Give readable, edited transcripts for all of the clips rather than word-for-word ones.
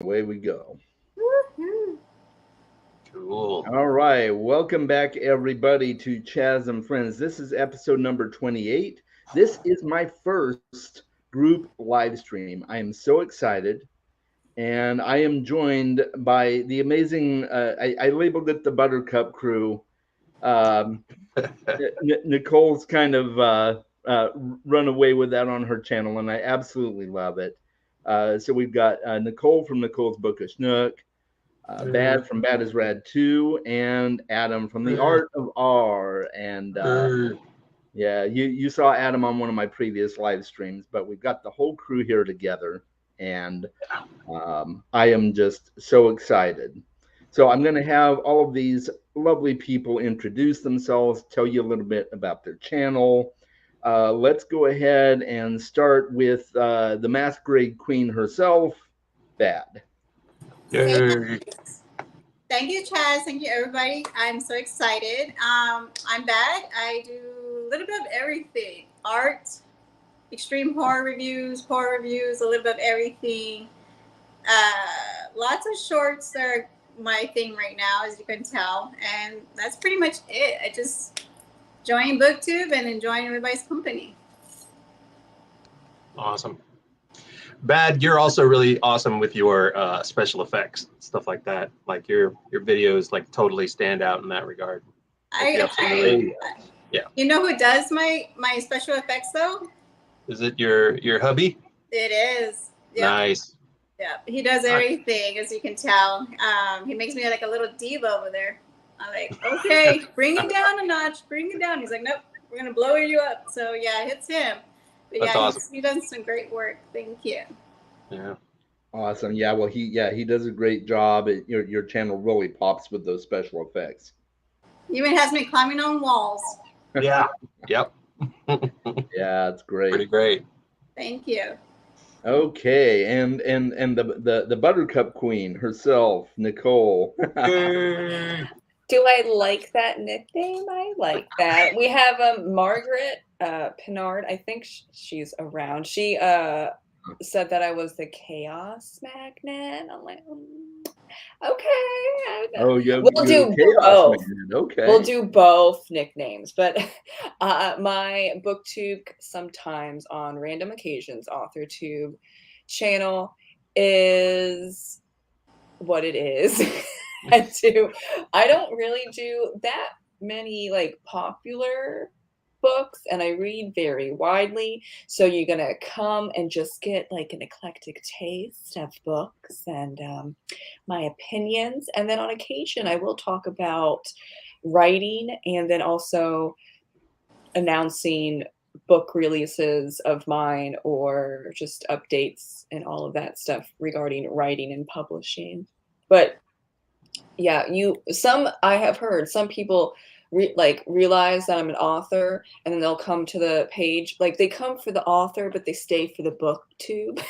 Away we go. Woo-hoo. Cool. All right. Welcome back, everybody, to Chaz and Friends. This is episode number 28. This is my first group live stream. I am so excited. And I am joined by the amazing, I labeled it the Buttercup crew. Um, Nicole's kind of run away with that on her channel, and I absolutely love it. So we've got Nicole from Nicole's Bookish Nook, Bad from Bad is Rad 2, and Adam from The Art of R. And yeah, you saw Adam on one of my previous live streams, but we've got the whole crew here together, and I am just so excited. So I'm going to have all of these lovely people introduce themselves, tell you a little bit about their channel. Let's go ahead and start with the masquerade queen herself, Bad. Hey, Yay. thank you, Chaz. Thank you, everybody. I'm so excited. I'm Bad. I do a little bit of everything: art, extreme horror reviews, a little bit of everything. Lots of shorts are my thing right now, as you can tell, and that's pretty much it. I just join BookTube and enjoying everybody's company. Awesome. Bad, you're also really awesome with your special effects, stuff like that. Like your videos like totally stand out in that regard. Like you have some really, yeah. You know who does my special effects though? Is it your hubby? It is. Yep. Nice. Yeah, he does everything, as you can tell. He makes me like a little diva over there. I'm like, okay, bring it down a notch, bring it down. He's like, nope, we're gonna blow you up. So yeah, it's him. But That's yeah, awesome. he does some great work. Thank you. Yeah. Awesome. Yeah, well, he does a great job. Your channel really pops with those special effects. Even has me climbing on walls. Yeah. Yep. Yeah, it's great. Pretty great. Thank you. Okay, and the Buttercup Queen herself, Nicole. Do I like that nickname? I like that. We have Margaret Pinard. I think she's around. She said that I was the chaos magnet. I'm like, okay. Oh, We'll do chaos both. magnet. Okay. We'll do both nicknames, but my booktube, sometimes on random occasions, AuthorTube channel is what it is. I don't really do that many like popular books, and I read very widely, so you're gonna come and just get like an eclectic taste of books and my opinions, and then on occasion I will talk about writing, and then also announcing book releases of mine or just updates and all of that stuff regarding writing and publishing. But yeah, I have heard some people realize that I'm an author, and then they'll come to the page, like they come for the author, but they stay for the booktube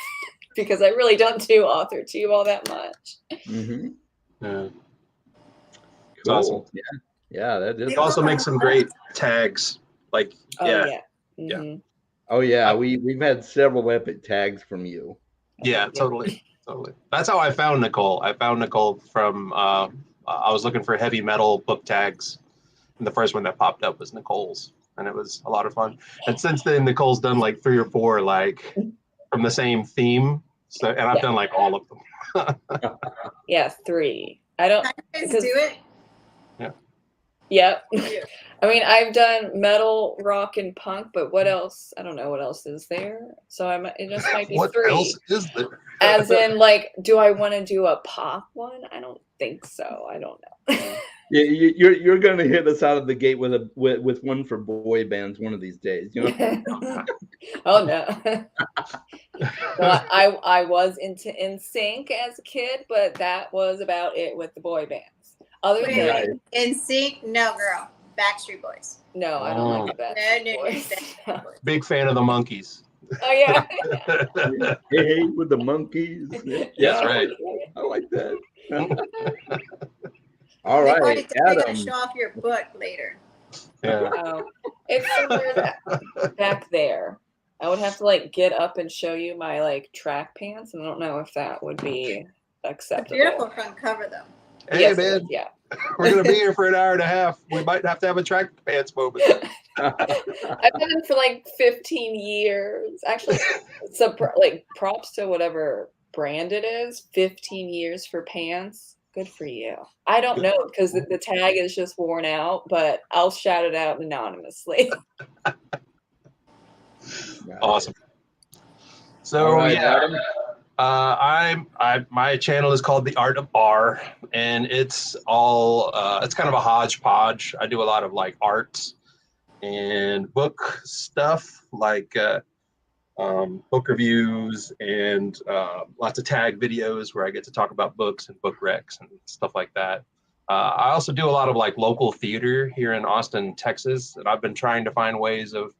because I really don't do AuthorTube all that much. Mm-hmm. Yeah. Cool. Awesome. Yeah, that is. You also make some great tags. Like Yeah. Mm-hmm. Oh yeah, we've had several epic tags from you. Yeah, totally. Totally. That's how I found Nicole. I found Nicole from I was looking for heavy metal book tags, and the first one that popped up was Nicole's, and it was a lot of fun. And since then, Nicole's done like 3 or 4 like from the same theme. So, and I've done like all of them. Yeah, 3. I don't. How do you guys do it? Yep. I mean, I've done metal, rock, and punk, but what else? I don't know what else is there. So it just might be What 3. else is there? As in, like, do I want to do a pop one? I don't think so. I don't know. Yeah, you're going to hit us out of the gate with one for boy bands one of these days. You know. Oh no. Well, I was into NSYNC as a kid, but that was about it with the boy bands. Other than Wait, NSYNC, no girl. Backstreet Boys. No, I don't like the Backstreet Boys. No. Big fan of the Monkeys. Oh yeah. Hey, with the monkeys. Yeah, That's right. I like that. All right, They're Adam. gonna show off your book later. Yeah. Oh, it's somewhere back there. I would have to like get up and show you my like track pants, and I don't know if that would be acceptable. Beautiful front cover, though. Hey, Yes, man, yeah. we're going to be here for an hour and a half. We might have to have a track pants moment. I've been in for like 15 years. Actually, so like props to whatever brand it is. 15 years for pants. Good for you. I don't know because the tag is just worn out, but I'll shout it out anonymously. Awesome. So All right, yeah, Adam. my channel is called The Art of Bar, and it's all it's kind of a hodgepodge. I do a lot of like art and book stuff, like book reviews and lots of tag videos where I get to talk about books and book recs and stuff like that. I also do a lot of like local theater here in Austin, Texas, and I've been trying to find ways of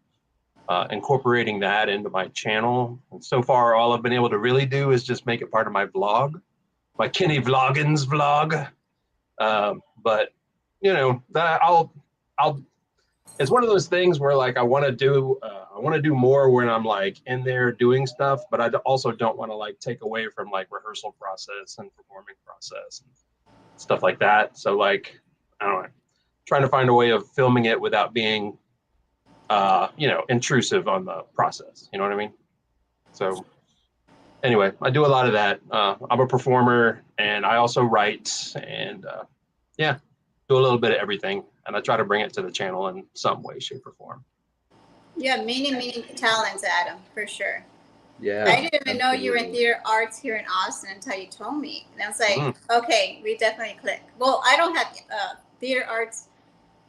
incorporating that into my channel. And so far, all I've been able to really do is just make it part of my vlog, my Kenny Vloggins vlog. But you know, that I'll. It's one of those things where like I want to do more when I'm like in there doing stuff, but I also don't want to like take away from like rehearsal process and performing process and stuff like that. So like I don't know, trying to find a way of filming it without being intrusive on the process. You know what I mean? So anyway, I do a lot of that. I'm a performer and I also write and do a little bit of everything. And I try to bring it to the channel in some way, shape, or form. Yeah, many talents, Adam, for sure. Yeah. I didn't even know you were in theater arts here in Austin until you told me. And I was like, okay, we definitely click. Well, I don't have theater arts,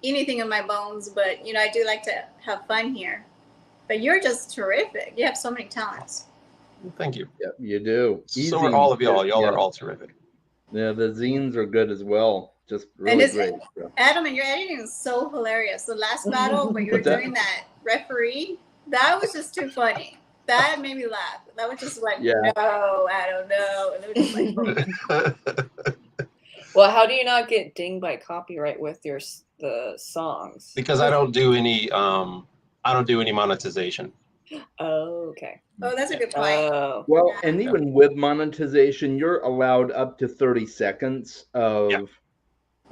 anything in my bones, but I do like to have fun here. But you're just terrific. You have so many talents. Thank you. Yeah, you do. So are all of y'all. Y'all are all terrific. Yeah, the zines are good as well. Just really great. Adam, and your editing is so hilarious. The last battle where you were doing that referee, that was just too funny. That made me laugh. That was just like, no, I don't know. And it was just like, well, how do you not get dinged by copyright with the songs? Because I don't do any monetization. Oh, okay. Oh, that's a good point. Well, and even with monetization, you're allowed up to 30 seconds of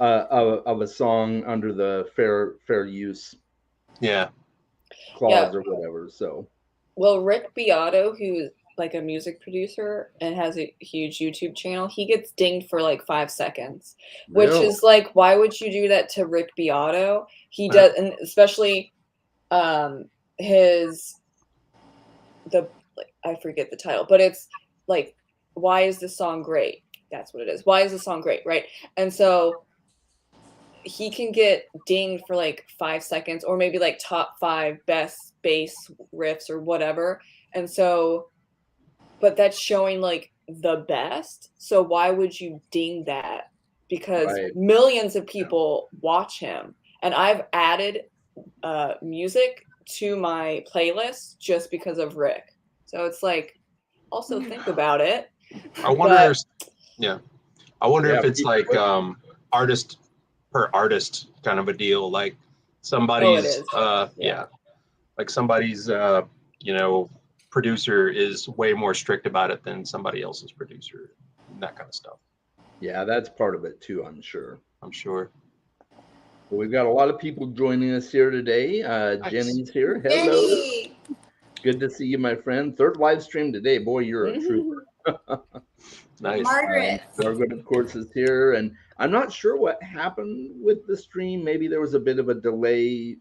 a song under the fair use clause or whatever. So, well, Rick Beato, who's like a music producer and has a huge YouTube channel, he gets dinged for like 5 seconds, which is like, why would you do that to Rick Beato? He does, and especially I forget the title, but it's like, why is this song great? That's what it is. Why is the song great, right? And so he can get dinged for like 5 seconds, or maybe like top 5 best bass riffs or whatever. And so, but that's showing like the best. So why would you ding that? Because millions of people watch him, and I've added music to my playlist just because of Rick. So it's like, also think about it. I wonder if it's like artist per artist kind of a deal, like somebody's like somebody's producer is way more strict about it than somebody else's producer, and that kind of stuff. Yeah, that's part of it too, I'm sure. Well, we've got a lot of people joining us here today. Jenny's here. Hello. Jenny. Good to see you, my friend. 3rd live stream today. Boy, you're a trooper. Nice. Margaret. Margaret, of course, is here. And I'm not sure what happened with the stream. Maybe there was a bit of a delay.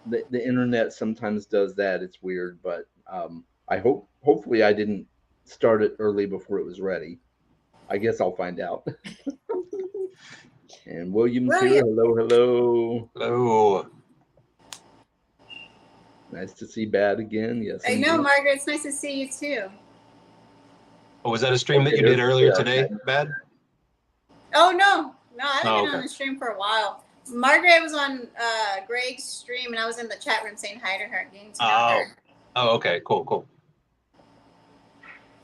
The internet sometimes does that. It's weird. But hopefully I didn't start it early before it was ready. I guess I'll find out. And William's here. Hello. Nice to see Bad again. Yes. I know, Margaret. It's nice to see you too. Oh, was that a stream that you did earlier today, Bad? Oh no, I haven't been on the stream for a while. Margaret was on Greg's stream, and I was in the chat room saying hi to her, getting to know her. Oh, okay, cool.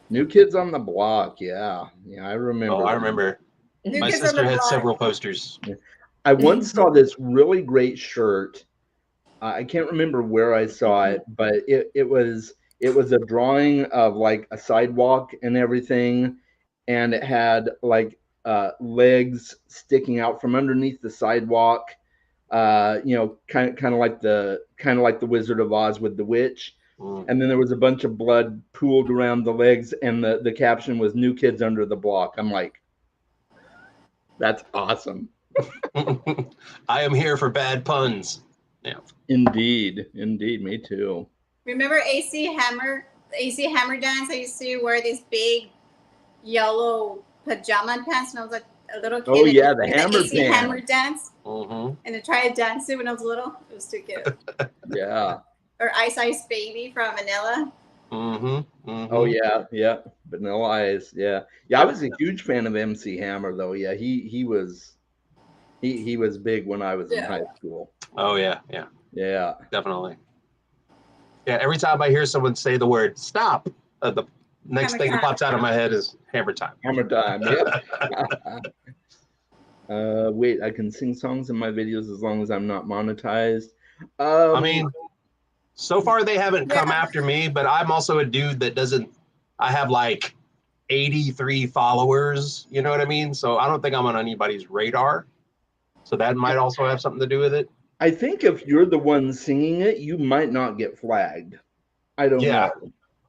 New Kids on the Block, yeah, I remember. Oh, I remember. My sister had several posters. I once saw this really great shirt. I can't remember where I saw it, but it was a drawing of like a sidewalk and everything, and it had like legs sticking out from underneath the sidewalk. You know, kind of like the Wizard of Oz with the witch. And then there was a bunch of blood pooled around the legs, and the caption was "New Kids Under the Block." I'm like, that's awesome. I am here for bad puns. Yeah. Indeed, me too. Remember AC Hammer dance? I used to wear these big yellow pajama pants when I was like a little kid. Oh yeah, the AC hammer Hammer pants. dance. And to try to dance it when I was little, it was too cute. Yeah. Or Ice Ice Baby from Manila. Oh yeah, Vanilla Ice. Yeah. I was a huge fan of MC Hammer though. Yeah, he was big when I was in high school. Oh yeah, definitely. Yeah, every time I hear someone say the word "stop," the next thing that pops out of my head is Hammer Time. Hammer Time. Yeah. Wait, I can sing songs in my videos as long as I'm not monetized. I mean, so far they haven't come after me, but I'm also a dude that doesn't. I have like 83 followers. You know what I mean? So I don't think I'm on anybody's radar. So that might also have something to do with it. I think if you're the one singing it, you might not get flagged. I don't know.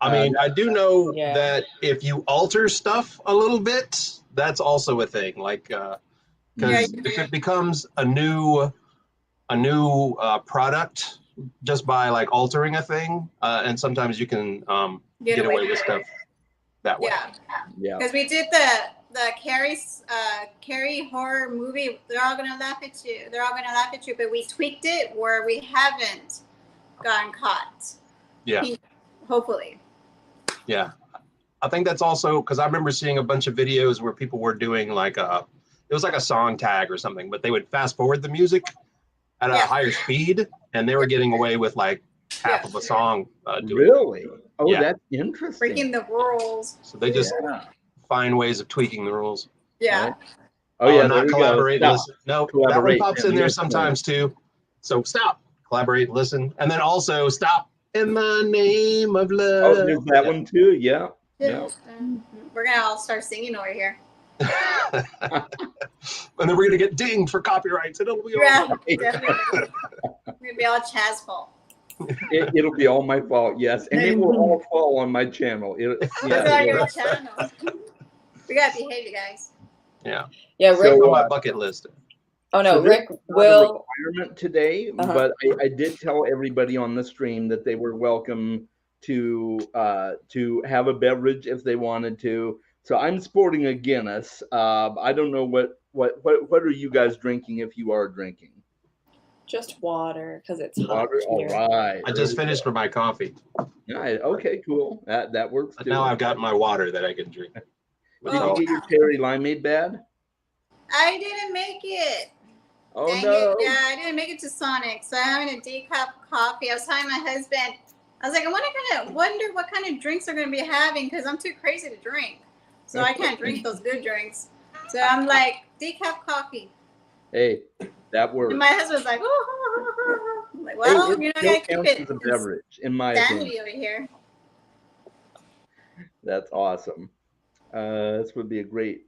I mean, I do know that if you alter stuff a little bit, that's also a thing. Like, because if it becomes a new product just by like altering a thing, and sometimes you can get away with stuff that way. Yeah. Because we did the Carrie horror movie. They're all gonna laugh at you. But we tweaked it where we haven't gotten caught. Yeah. Hopefully. Yeah. I think that's also because I remember seeing a bunch of videos where people were doing like it was like a song tag or something, but they would fast forward the music at a higher speed, and they were getting away with like half of a song. Really? Oh, that's interesting. Breaking the rules. So they just find ways of tweaking the rules. Yeah. Right. Oh yeah, not collaborate. Listen. No, that one pops in there sometimes too. So stop, collaborate, listen, and then also stop in the name of love. Oh, there's that one too. Yeah. We're gonna all start singing over here. And then we're gonna get dinged for copyrights, and it'll be all definitely. We're gonna be all Chaz fault. It'll be all my fault, yes, and it will all fall on my channel. That's on your channel. We gotta behave, you guys. Yeah. Rick on my bucket list. Oh no, so Rick will requirement today, but I did tell everybody on the stream that they were welcome to have a beverage if they wanted to. So I'm sporting a Guinness. I don't know what are you guys drinking if you are drinking? Just water because it's water. Hot all right. I just finished with my coffee. Okay, cool. That works too. Now I've got my water that I can drink. Did you get your cherry limeade bad? I didn't make it. Oh Dang no! It. Yeah, I didn't make it to Sonic, so I'm having a decaf coffee. I was telling my husband, I was like, I wonder what kind of drinks they're gonna be having because I'm too crazy to drink, so I can't drink those good drinks. So I'm like, decaf coffee. Hey, that works. And my husband's like, oh. I'm like, well, hey, you know, I gotta keep it as a beverage, in my sanity opinion. over here. That's awesome. This would be a great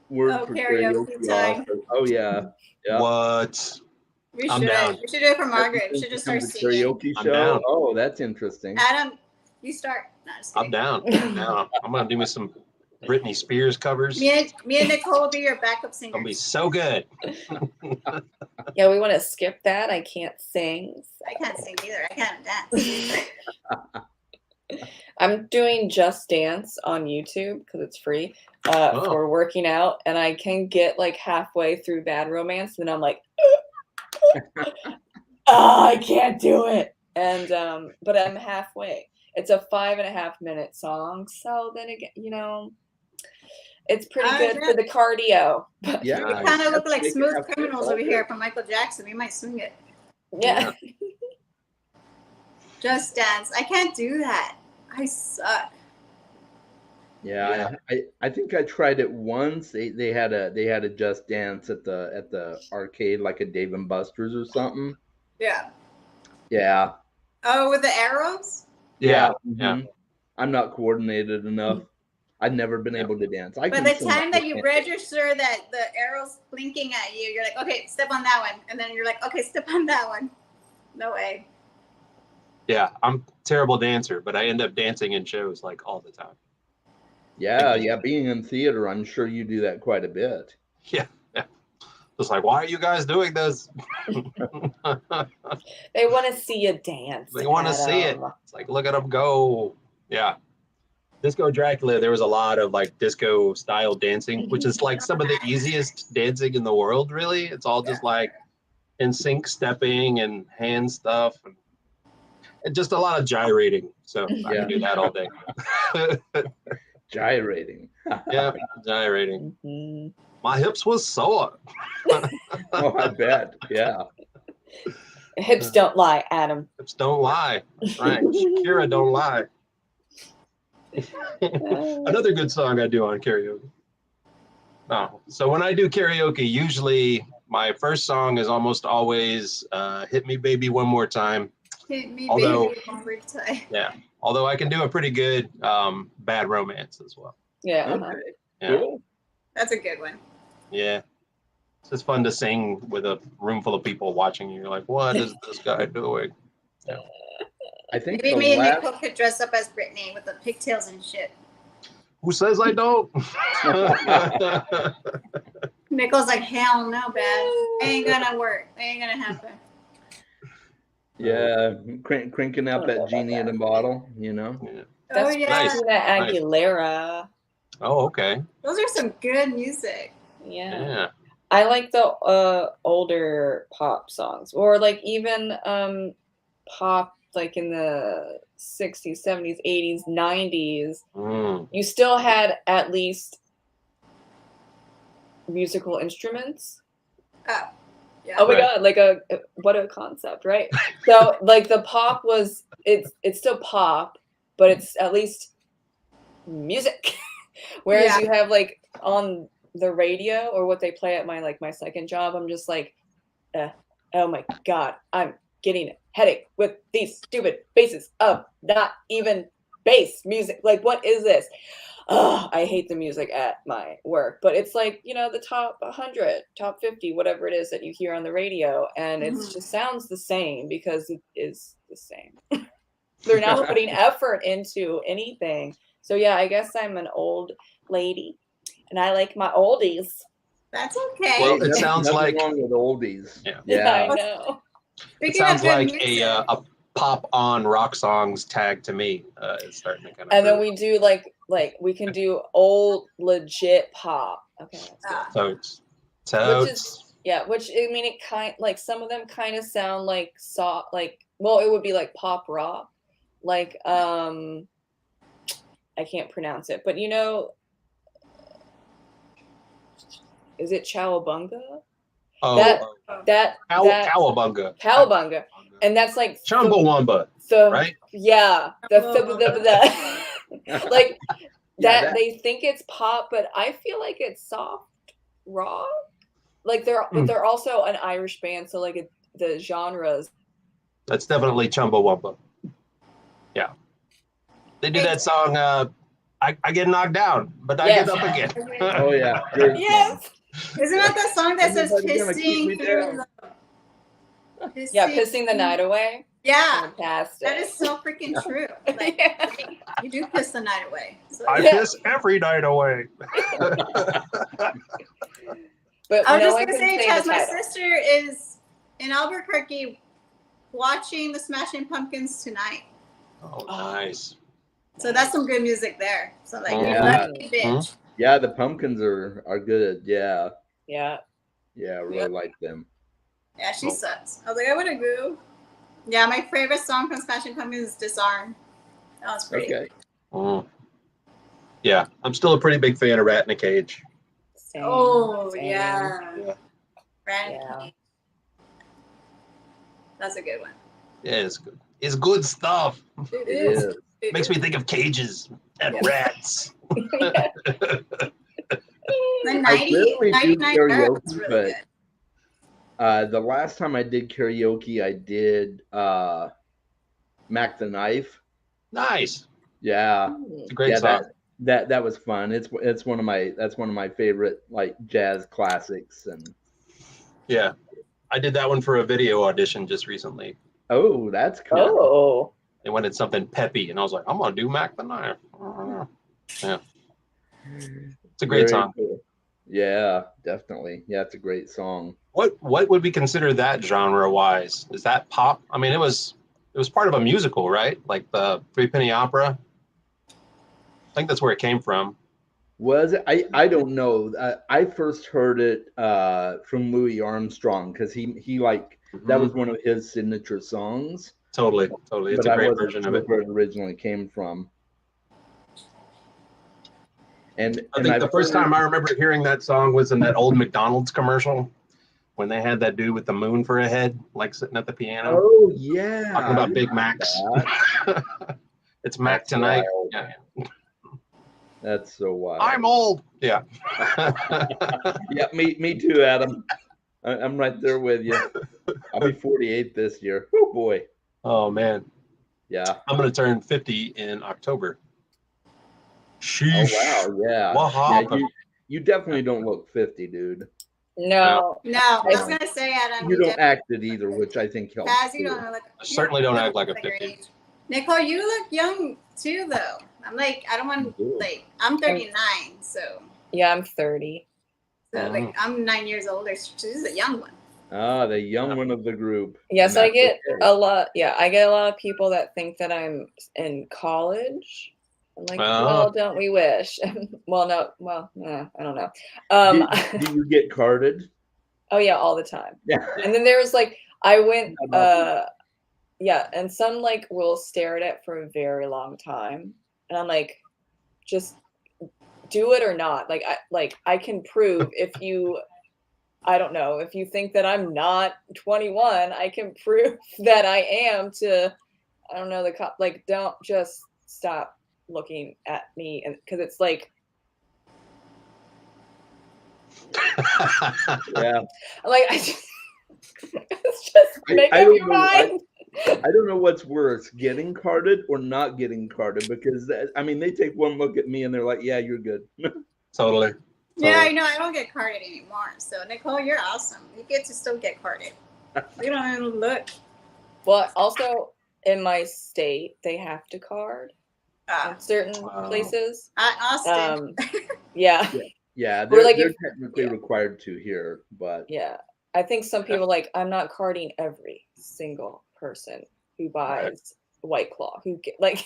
word for karaoke time. Oh yeah. What? We should. We should do it for Margaret. We should just start singing. Karaoke show. Oh, that's interesting. Adam, you start. No, I'm down. I'm gonna do me some Britney Spears covers. Me and Nicole will be your backup singers. It'll be so good. Yeah, we want to skip that. I can't sing. I can't sing either. I can't dance. I'm doing Just Dance on YouTube because it's free for working out, and I can get like halfway through Bad Romance, and then I'm like, I can't do it. And but I'm halfway. It's a 5.5 minute song, so then again, you know, it's pretty good for the cardio. Yeah, we kind of look like Smooth Criminals over here from Michael Jackson. We might swing it. Yeah. Just Dance. I can't do that. I suck. Yeah. I think I tried it once. They had a Just Dance at the arcade, like a Dave and Buster's or something. Yeah. Yeah. Oh, with the arrows? Yeah. Mm-hmm. I'm not coordinated enough. I've never been able to dance. I By can the sing time that you dance. register that the arrow's blinking at you, you're like, okay, step on that one. And then you're like, okay, step on that one. No way. Yeah, I'm a terrible dancer, but I end up dancing in shows like all the time. Yeah, being in theater, I'm sure you do that quite a bit. Yeah. Just like, why are you guys doing this? They want to see you dance. They want to see it. It's like, look at them go. Yeah. Disco Dracula, there was a lot of like disco style dancing, which is like some of the easiest dancing in the world, really. It's all just like in sync stepping and hand stuff and just a lot of gyrating. So I can do that all day. Gyrating. Yeah, gyrating. Mm-hmm. My hips was sore. Oh, I bet. Yeah. Hips don't lie, Adam. Hips don't lie. That's right. Shakira don't lie. Another good song I do on karaoke. Oh, so when I do karaoke, usually my first song is almost always "Hit Me, Baby, One More Time." Hit me, Although- baby, one more time. Yeah. Although I can do a pretty good "Bad Romance" as well. Yeah. Okay. Yeah. Cool. That's a good one. Yeah. It's just fun to sing with a room full of people watching you. You're like, what is this guy doing? I think Maybe the me and last. Nicole could dress up as Britney with the pigtails and shit. Who says I don't? Nicole's like, hell no, bad. Ain't gonna work. Ain't gonna happen. Yeah, cranking up that genie in a bottle, you know. Yeah. That's Oh, yeah. nice. Christina Aguilera. Oh, okay. Those are some good music. Yeah. Yeah. I like the older pop songs, or like even pop like in the 60s, 70s, 80s, 90s. Mm. You still had at least musical instruments. Oh, yeah. Oh my Right. god, like what a concept, right? So like the pop was it's still pop, but it's at least music. Whereas Yeah. you have like on the radio or what they play at my second job, I'm just like, oh my god, I'm getting a headache with these stupid basses of not even bass music. Like, what is this? Oh, I hate the music at my work, but it's like, you know, the top 100, top 50, whatever it is that you hear on the radio, and it Mhm. just sounds the same because it is the same. They're not putting effort into anything. So yeah, I guess I'm an old lady, and I like my oldies. That's okay. Well, Hey, it sounds nothing like- wrong with oldies. Yeah. Yeah. I know. It Speaking of sounds good like music, a pop on rock songs tag to me. It's starting to kind of. And then we do like we can do old legit pop. Okay, that's good. Totes. Which Totes. is which I mean it kind like some of them kind of sound like soft, like, well, it would be like pop rock, like I can't pronounce it, but you know, is it Cowabunga? Oh, That Cowabunga. Cowabunga, and that's like Chumbawamba, the right? yeah like Yeah, that they think it's pop, but I feel like it's soft rock. Like but they're also an Irish band, so like the genres. That's definitely Chumbawamba. Yeah. They do that song, I get knocked down, but I Yes. get up again. Oh yeah. Great song. Yes. isn't that the song that says Everybody gonna keep me pissing through down. the Yeah, pissing the night away. Yeah, Fantastic. that is so freaking true. Like, Yeah. you do piss the night away. So, I Yeah. piss every night away. But I was no just one gonna can say, say Chaz, the my title. sister is in Albuquerque watching the Smashing Pumpkins tonight. Oh, nice. So that's some good music there. So like, you Yeah. lucky bitch. Yeah, the Pumpkins are good. Yeah. Yeah. Yeah, I really like them. Yeah, she sucks. I was like, I would agree. Yeah, my favorite song from Smashing Pumpkins is Disarm. That was pretty. Okay. Mm. Yeah, I'm still a pretty big fan of Rat in a Cage. Same, Oh, same. yeah. Yeah. Rat Yeah. King. That's a good one. Yeah, it's good. It's good stuff. It It is. is. It Makes is. me think of cages and Yeah. rats. Yeah. The I 90, rarely do 99 karaoke, was really but good. the last time I did karaoke, I did Mac the Knife. Nice. Yeah. Mm. It's a great Yeah, song. that was fun. It's one of my favorite like jazz classics. And Yeah, I did that one for a video audition just recently. oh, that's cool. Oh, They wanted something peppy, and I was like, I'm gonna do Mac the Knife. Yeah, it's a great Very song. cool. Yeah, definitely. Yeah, it's a great song. What would we consider that genre wise? Is that pop? I mean, it was part of a musical, right? Like the Three Penny Opera. I think that's where it came from. Was it? I don't know. I first heard it from Louis Armstrong because he like that was one of his signature songs. Totally. It's But a I great wasn't version of sure it. where it originally came from. And I think the first time I remember hearing that song was in that old McDonald's commercial when they had that dude with the moon for a head, like sitting at the piano. Oh yeah, Talking about Big Macs. It's Mac tonight. Wild. Yeah. That's so wild. I'm old. Yeah. Yeah, me too, Adam. I'm right there with you. I'll be 48 this year. Oh boy. Oh man. Yeah. I'm gonna turn 50 in October. Sheesh. Oh wow. Yeah. What happened? You definitely don't look 50, dude. no. No, I was gonna say, Adam, You don't act it either, which I think helps. Chaz, you too. don't look. I certainly don't act like a your 50. age. Nicole, you look young too, though. I'm like, I don't want You do. like, I'm 39, so Yeah, I'm 30. like I'm 9 years older. She's a young one. Ah, the young one of the group. Yes, And I that's get okay. a lot. Yeah, I get a lot of people that think that I'm in college. I'm like, well, don't we wish? Well, no, I don't know. Do you get carded? Oh yeah, all the time. Yeah. And then there was like, I went, yeah, and some like will stare at it for a very long time, and I'm like, just do it or not. Like I can prove if you. I don't know, if you think that I'm not 21, I can prove that I am to, I don't know, like, don't just stop looking at me. And because it's like, Yeah. like, it's just make up your mind. I don't know what's worse, getting carded or not getting carded, because I mean, they take one look at me and they're like, yeah, you're good. Totally. Yeah, I know. I don't get carded anymore. So Nicole, you're awesome. You get to still get carded. You don't even look. Well, also in my state, they have to card in certain places. Austin. Yeah. Yeah, Or like they're technically required to here, but yeah, I think some people like, I'm not carding every single person who buys White Claw, who get like,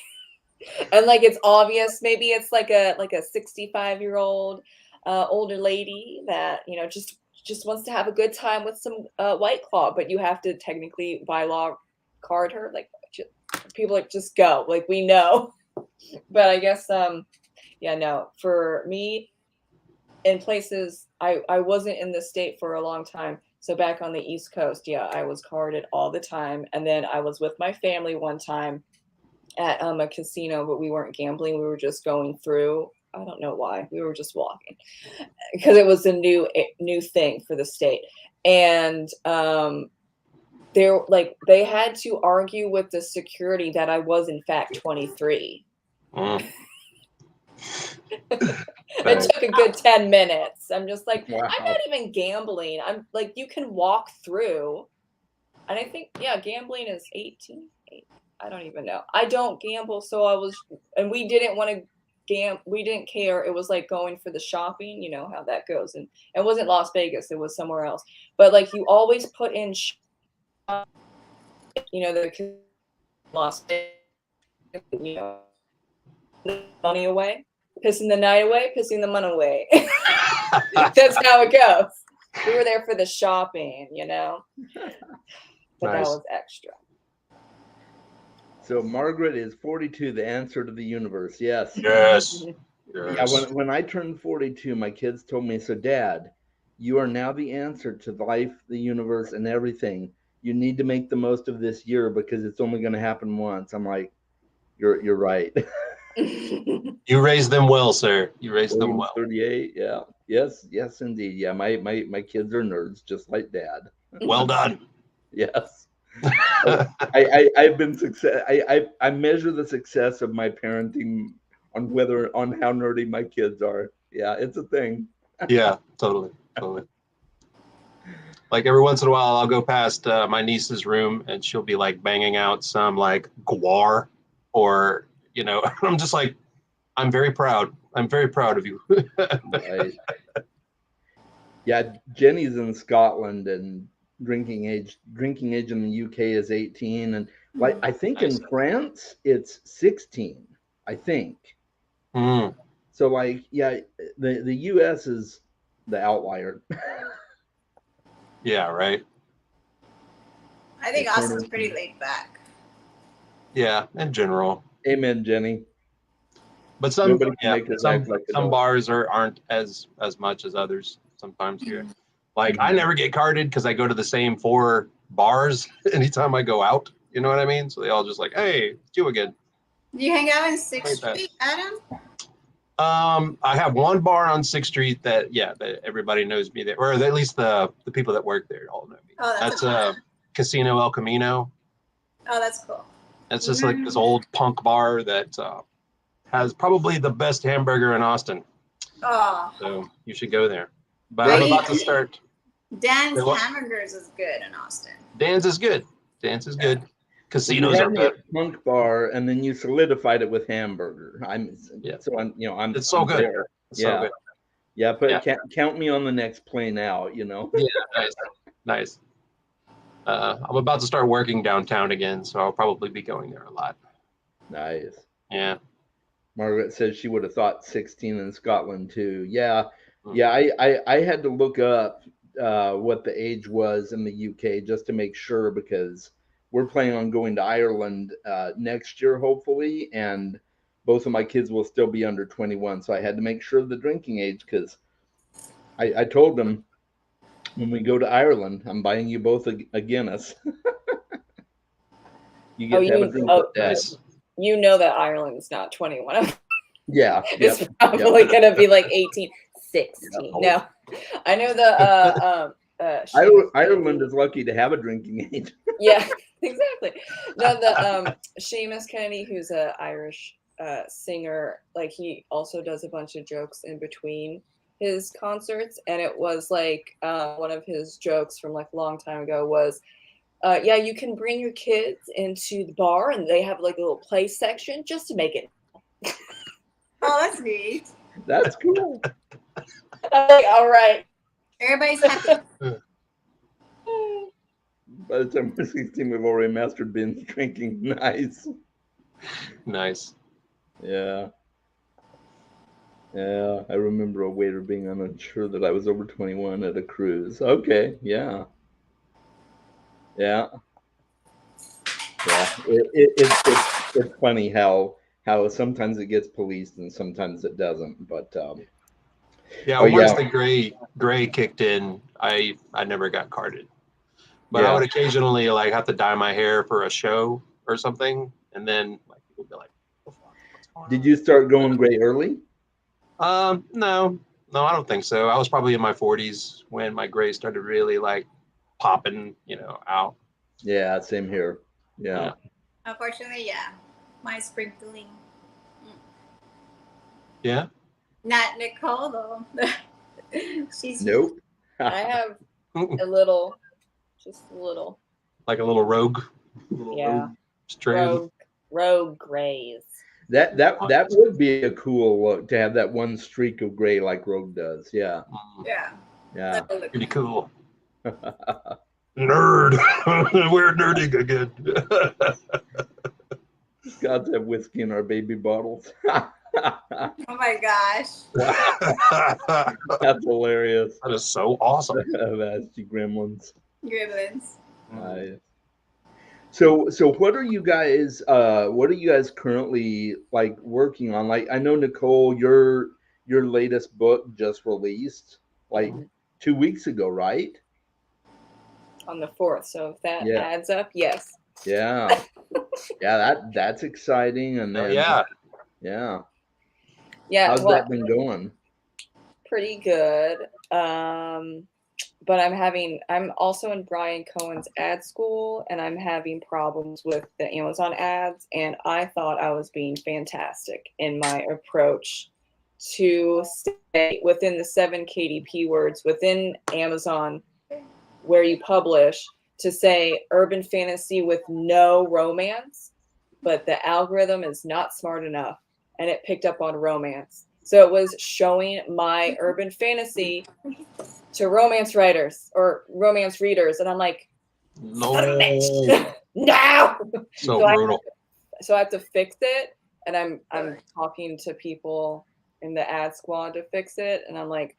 and like it's obvious. Maybe it's like a 65-year-old older lady that just wants to have a good time with some White Claw, but you have to technically by law card her. Like people like, just go, like, we know. But I guess yeah, no, for me in places I wasn't in the state for a long time, so back on the East Coast, yeah, I was carded all the time. And then I was with my family one time at a casino, but we weren't gambling, we were just going through. I don't know why. We were just walking because it was a new thing for the state. And they had to argue with the security that I was in fact 23. It took a good 10 minutes. I'm just like, wow. I'm not even gambling. I'm like, you can walk through. And I think, yeah, gambling is 18. I don't even know. I don't gamble. So and we didn't want to we didn't care. It was like going for the shopping, you know how that goes. And it wasn't Las Vegas, it was somewhere else. But like, you always put in the Las Vegas, the money away, pissing the night away, pissing the money away. That's how it goes. We were there for the shopping, but nice. That was extra. So Margaret is 42, the answer to the universe. Yes. Yes. Yeah, when I turned 42, my kids told me, so Dad, you are now the answer to life, the universe, and everything. You need to make the most of this year because it's only going to happen once. I'm like, you're right. You raised them well, sir. You raised them well. 38, yeah. Yes, indeed. Yeah, my kids are nerds, just like Dad. Well done. Yes. I've been success. I measure the success of my parenting on how nerdy my kids are. Yeah, it's a thing. Yeah, totally. Like every once in a while, I'll go past my niece's room and she'll be like banging out some like guar, or I'm just like, I'm very proud. I'm very proud of you. Right. Yeah, Jenny's in Scotland, and drinking age in the UK is 18, and like I think Nice. in France it's 16. I think. Mm, So like, yeah, the US is the outlier. yeah, right. I think It's Austin's pretty laid back. Yeah, in general. Amen, Jenny. But some Nobody can make us act like some adults. bars aren't as much as others sometimes here. Like I never get carded because I go to the same 4 bars anytime I go out. You know what I mean? So they all just like, hey, it's you again. Do you hang out in 6th Like that. Street, Adam? I have one bar on 6th Street that everybody knows me there, or at least the people that work there all know me. Oh, That's Casino El Camino. Oh, that's cool. It's just like this old punk bar that has probably the best hamburger in Austin. Oh, So you should go there. But Right. I'm about to start. Dan's What? Hamburgers is good in Austin. Dan's is good. Dan's is good. You Casinos had are me better. at punk bar, and then you solidified it with hamburger. So I'm It's so I'm good. there. It's so good. Yeah, but Yeah. count me on the next plane out. Yeah, nice. I'm about to start working downtown again, so I'll probably be going there a lot. Nice. Yeah. Margaret says she would have thought 16 in Scotland too. Yeah, Mm. yeah. I had to look up what the age was in the UK just to make sure, because we're planning on going to Ireland next year, hopefully, and both of my kids will still be under 21. So I had to make sure of the drinking age, because I told them, when we go to Ireland, I'm buying you both a Guinness. You get to have a drink with Dad. Nice. You know that Ireland's not 21. Yeah, It's probably going to be like 18, 16. No, I know the Ireland is lucky to have a drinking age. Yeah, exactly. No, the Seamus Kennedy, who's an Irish singer, like he also does a bunch of jokes in between his concerts, and it was like one of his jokes from like a long time ago was, yeah, you can bring your kids into the bar and they have like a little play section just to make it. Oh, that's neat. That's cool. I'm like, all right. Everybody's happy. By the time we're 16, we've already mastered binge drinking. Nice. Nice. Yeah. Yeah. I remember a waiter being unsure that I was over 21 at a cruise. Okay. Yeah. Yeah. Yeah. It's funny how sometimes it gets policed and sometimes it doesn't. But Yeah, Oh, once yeah. the gray kicked in, I never got carded. But I Yeah. would occasionally like have to dye my hair for a show or something, and then like people would be like, "What the fuck? What's going Did on?" you start going gray early? No, I don't think so. I was probably in my 40s when my gray started really like popping, out. Yeah. Same here. Yeah. Unfortunately, yeah. My sprinkling. Yeah. Not Nicole, though. She's Nope. I have a little, just a little. Like a little rogue. Little Yeah. rogue strand. Rogue grays. That would be a cool look, to have that one streak of gray like Rogue does. Yeah. Yeah. Yeah. That would look Pretty nice. cool. Nerd. We're nerding again. Gods have whiskey in our baby bottles. Oh my gosh. That's hilarious. That is so awesome. Vasty gremlins. Gremlins. Nice. So what are you guys currently like working on? Like, I know, Nicole, your latest book just released like 2 weeks ago, right? On the 4th. So if that Yeah. adds up, yes. Yeah. Yeah, that's exciting. And then Yeah. Yeah. Yeah. How's Well, that been going? pretty good. but I'm also in Brian Cohen's ad school, and I'm having problems with the Amazon ads. And I thought I was being fantastic in my approach to stay within the 7 KDP words within Amazon where you publish, to say urban fantasy with no romance, but the algorithm is not smart enough and it picked up on romance. So it was showing my urban fantasy to romance writers or romance readers. And I'm like, No. son of a bitch. No. So So brutal. I have to fix it. And I'm talking to people in the ad squad to fix it. And I'm like,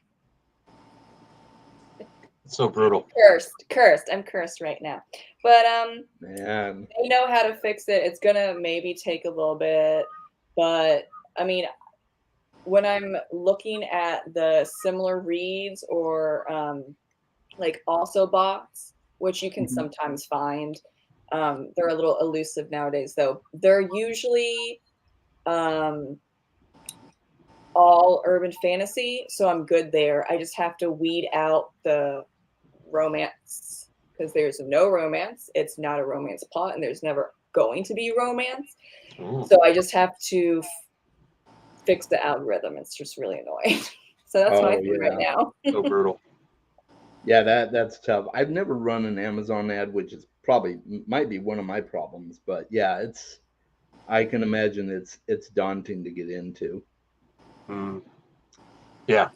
So brutal. cursed. I'm cursed right now. But Man. they know how to fix it. It's gonna maybe take a little bit, but I mean, when I'm looking at the similar reads or like also bots, which you can sometimes find, they're a little elusive nowadays though. They're usually all urban fantasy, so I'm good there. I just have to weed out the romance because there's no romance. It's not a romance plot, and there's never going to be romance. So I just have to fix the algorithm. It's just really annoying. So that's my thing right now. So brutal. Yeah, that's tough. I've never run an Amazon ad, which is probably might be one of my problems. But yeah, I can imagine it's daunting to get into. Yeah.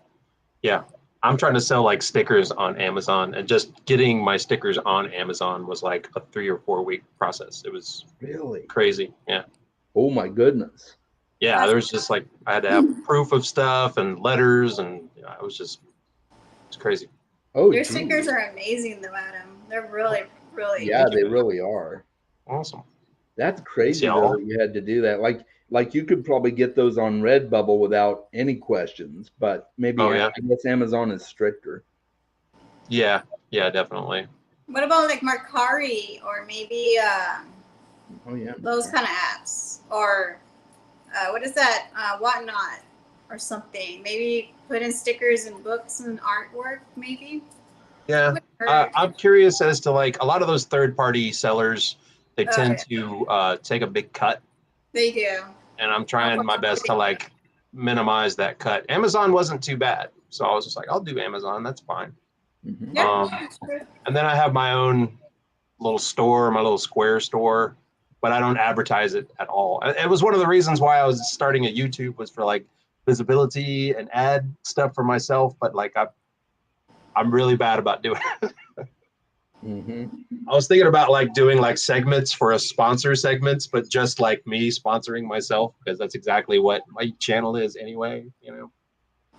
I'm trying to sell like stickers on Amazon, and just getting my stickers on Amazon was like a 3 or 4 week process. It was Really crazy. Yeah. Oh my goodness. Yeah. There was just like, I had to have proof of stuff and letters, and it was it's crazy. Oh, Your geez. stickers are amazing, though, Adam. They're really, really. Yeah, they really are. Awesome. That's crazy though that you had to do that. Like you could probably get those on Redbubble without any questions, but maybe I guess Amazon is stricter. Yeah, definitely. What about like Mercari or maybe those Mercari. kind of apps, or what is that? Whatnot or something? Maybe put in stickers and books and artwork, maybe. Yeah, I'm curious as to like a lot of those third-party sellers. They tend to take a big cut. They do. And I'm trying my best to like minimize that cut. Amazon wasn't too bad, so I was just like, I'll do Amazon. That's fine. Yeah, that's true. And then I have my own little store, my little Square store, but I don't advertise it at all. It was one of the reasons why I was starting a YouTube, was for like visibility and ad stuff for myself. But like I'm really bad about doing it. I was thinking about like doing like segments for a sponsor segments, but just like me sponsoring myself, because that's exactly what my channel is anyway,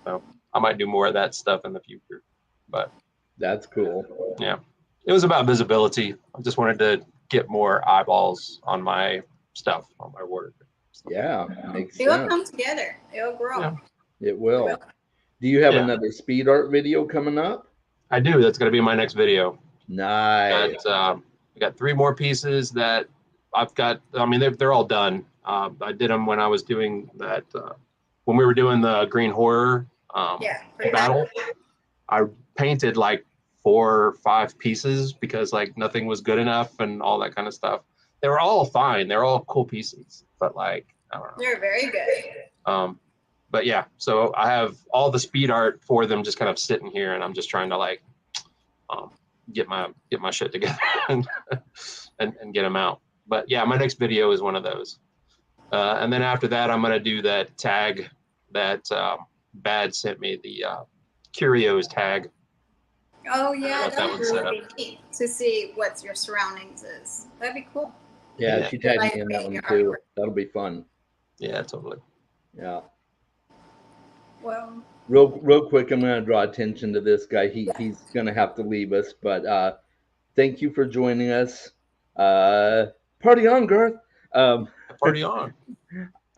So I might do more of that stuff in the future. But that's cool. Yeah, it was about visibility. I just wanted to get more eyeballs on my stuff, on my work. Yeah, makes sense. It will come together. It will grow. Yeah. It will. Do you have another speed art video coming up? I do. That's going to be my next video. Nice. I got 3 more pieces that I've got. I mean, they're all done. I did them when I was doing that, when we were doing the Green Horror battle. I painted like 4 or 5 pieces because like nothing was good enough and all that kind of stuff. They were all fine. They're all cool pieces, but like, I don't know. They're very good. But yeah, so I have all the speed art for them just kind of sitting here, and I'm just trying to like get my shit together and get them out. But yeah, my next video is one of those. And then after that, I'm gonna do that tag that Bad sent me, the Curios tag. Oh yeah, that would really be neat to see what your surroundings is. That'd be cool. Yeah, she tagged me in that one too. That'll be fun. Yeah, totally. Yeah. Well, real quick, I'm going to draw attention to this guy. He's going to have to leave us, but thank you for joining us. Party on, Garth. Party on.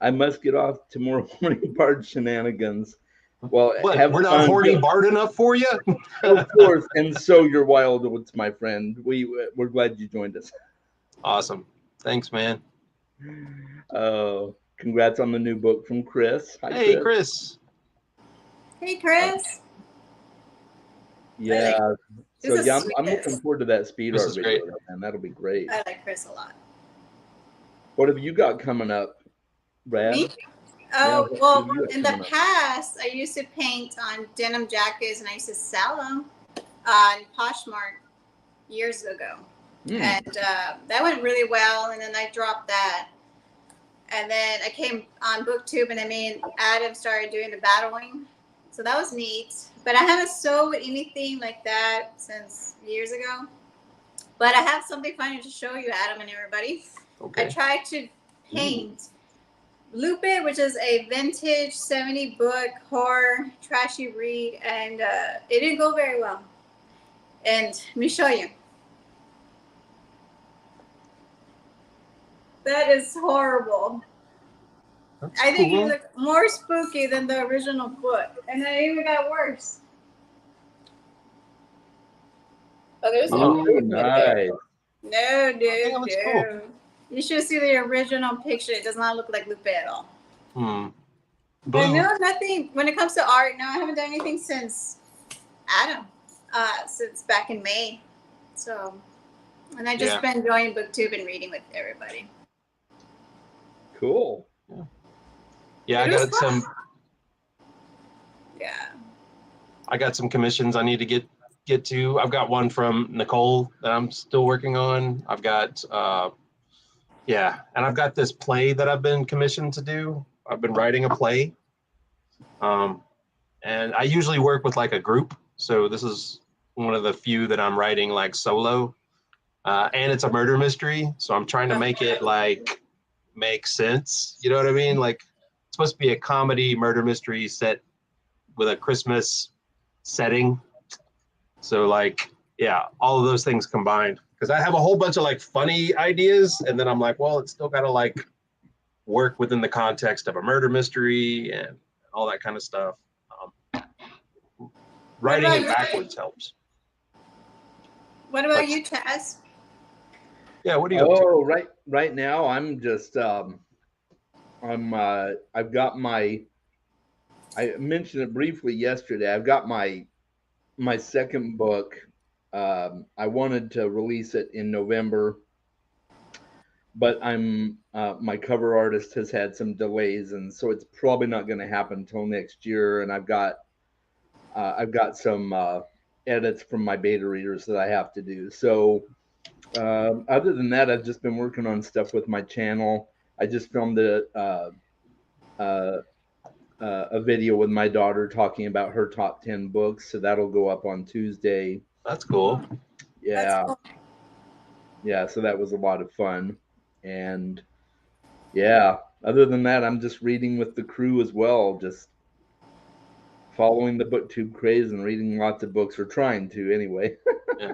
I must get off to more horny bard shenanigans. Well, we're not horny bard enough for you? Of course, and so you're wild oats, my friend. We're glad you joined us. Awesome. Thanks, man. Congrats on the new book from Chris. Hi, Chris. Hey, Chris. Yeah. So Who's the yeah, I'm looking sweetest. forward to that speed This art is video, great. and that'll be great. I like Chris a lot. What have you got coming up, Brad? Me? Yeah, Oh, what well, have you got in the coming up? past, I used to paint on denim jackets and I used to sell them in Poshmark years ago. And that went really well. And then I dropped that. And then I came on BookTube and me and Adam started doing the battling. So that was neat. But I haven't sewed anything like that since years ago. But I have something funny to show you, Adam and everybody. Okay. I tried to paint Lupe, which is a vintage 70 book horror trashy read, and it didn't go very well. And let me show you. That is horrible. That's I think cool. it looked more spooky than the original book, and it even got worse. Oh, there's an Oh, improvement there. Nice. No, dude, it looks cool. no. You should see the original picture. It does not look like Lupe at all. Blue. And no, nothing. When it comes to art, no, I haven't done anything since Adam, since back in May. So, and I just been enjoying BookTube and reading with everybody. Cool. Yeah, I got some. Yeah. I got some commissions I need to get to. I've got one from Nicole that I'm still working on. I've got and I've got this play that I've been commissioned to do. I've been writing a play. And I usually work with like a group. So this is one of the few that I'm writing like solo. And it's a murder mystery. So I'm trying to make it like make sense. You know what I mean? Like it's supposed to be a comedy murder mystery set with a Christmas setting. So like, yeah, all of those things combined. Because I have a whole bunch of like funny ideas. And then I'm like, well, it's still got to like work within the context of a murder mystery and all that kind of stuff. Writing it backwards helps. What about you, CHAS? Yeah, what are you up to? Oh, right now I'm just I've got my, I mentioned it briefly yesterday. I've got my second book. I wanted to release it in November, but my cover artist has had some delays, and so it's probably not going to happen until next year. And I've got some edits from my beta readers that I have to do. So other than that, I've just been working on stuff with my channel. I just filmed a video with my daughter talking about her top 10 books, so that'll go up on Tuesday. That's cool. Yeah. That's cool. Yeah, so that was a lot of fun. And yeah, other than that, I'm just reading with the crew as well, just following the BookTube craze and reading lots of books, or trying to anyway. Yeah.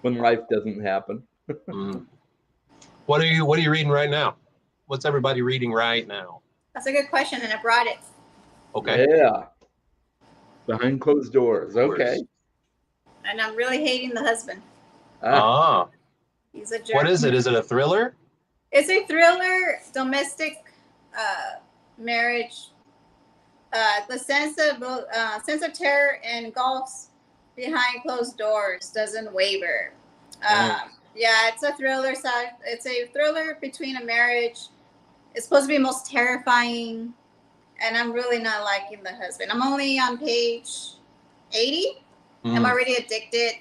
When life doesn't happen. What are you reading right now? What's everybody reading right now? That's a good question, and I brought it. Okay. Yeah. Behind closed doors. Okay. And I'm really hating the husband. He's a jerk. What is it? Is it a thriller? It's a thriller, domestic marriage. The sense of terror engulfs behind closed doors doesn't waver. Yeah, it's a thriller. It's a thriller between a marriage. It's supposed to be most terrifying, and I'm really not liking the husband. I'm only on page 80. I'm already addicted.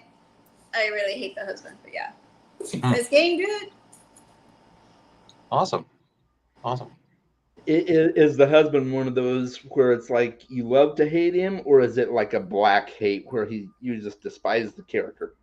I really hate the husband, but yeah, it's getting good. Awesome. Is the husband one of those where it's like you love to hate him, or is it like a black hate where you just despise the character?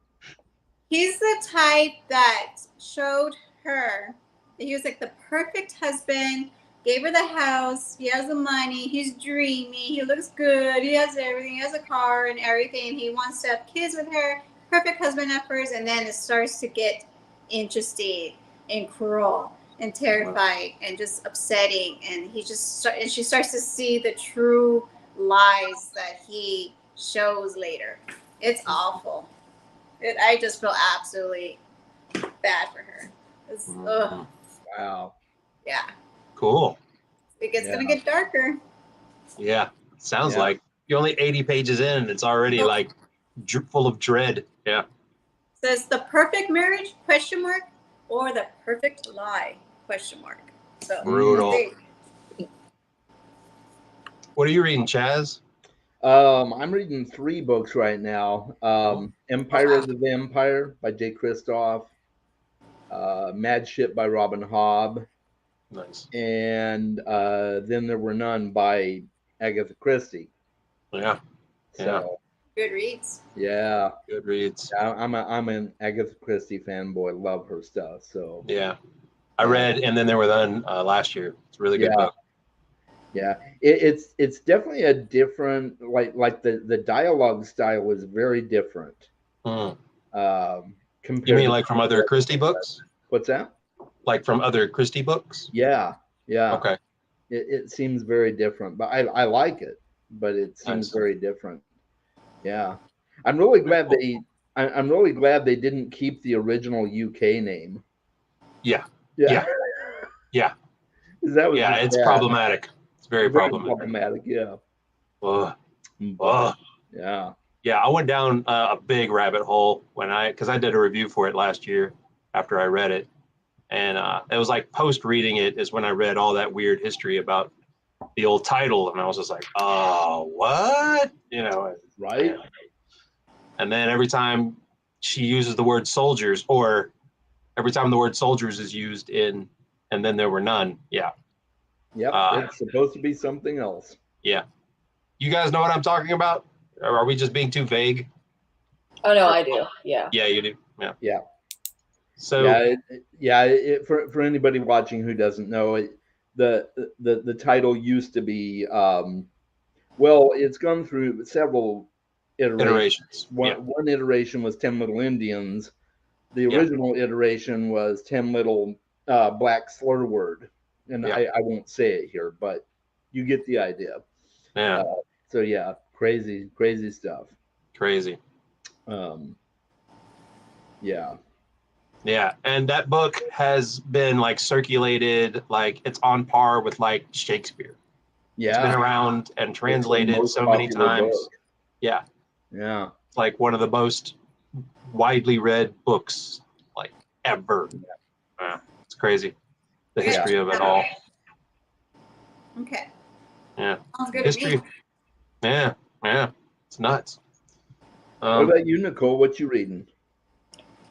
He's the type that showed her that he was like the perfect husband, gave her the house, he has the money, he's dreamy, he looks good, he has everything, he has a car and everything, he wants to have kids with her, perfect husband at first, and then it starts to get interesting and cruel and terrifying and just upsetting, and she starts to see the true lies that he shows later. It's awful. I just feel absolutely bad for her. Wow. Yeah. Cool. It's gonna get darker. Yeah. Sounds like you're only 80 pages in and it's already like full of dread. Yeah. Says the perfect marriage ? Or the perfect lie ? So Brutal. we'll see. What are you reading, Chaz? I'm reading 3 books right now. Empire of the Vampire by Jay Kristoff, Mad Ship by Robin Hobb, Nice. and Then There Were None by Agatha Christie. Yeah. So, Good reads. yeah, Good reads. I'm an Agatha Christie fanboy. Love her stuff. So Yeah. I read And Then There Were None last year. It's a really good book. Yeah, it's definitely a different, like the dialogue style is very different. Mm. Compared You mean to like from other Christie books? What's that? Like from other Christie books? Yeah. Okay. It seems very different, but I like it, but it seems Nice. very different. Yeah, I'm really glad I'm really glad they didn't keep the original UK name. Yeah. Yeah. Yeah. That was just it's bad. problematic. It's very Very problematic. Yeah. Ugh. But, yeah. Yeah, I went down a big rabbit hole because I did a review for it last year after I read it. And it was like post reading it is when I read all that weird history about the old title. And I was just like, oh, what? Right. And then every time she uses the word soldiers, or every time the word soldiers is used in And Then There Were None. Yeah. Yep. It's supposed to be something else. Yeah. You guys know what I'm talking about? Or are we just being too vague? Oh no, I do. Yeah. Yeah, you do. Yeah. Yeah. So for anybody watching who doesn't know, the title used to be it's gone through several iterations. One iteration was 10 Little Indians. The original iteration was 10 Little Black Slur Word, and I won't say it here, but you get the idea. Yeah. So yeah, crazy stuff. Crazy. Yeah. Yeah, and that book has been like circulated, like it's on par with like Shakespeare. Yeah. It's been around and translated so many times. Book. Yeah. Yeah. It's like one of the most widely read books like ever. Yeah. It's crazy. The history of it all. Okay. Yeah. Sounds good History. to me. Yeah. It's nuts. What about you, Nicole? What you reading?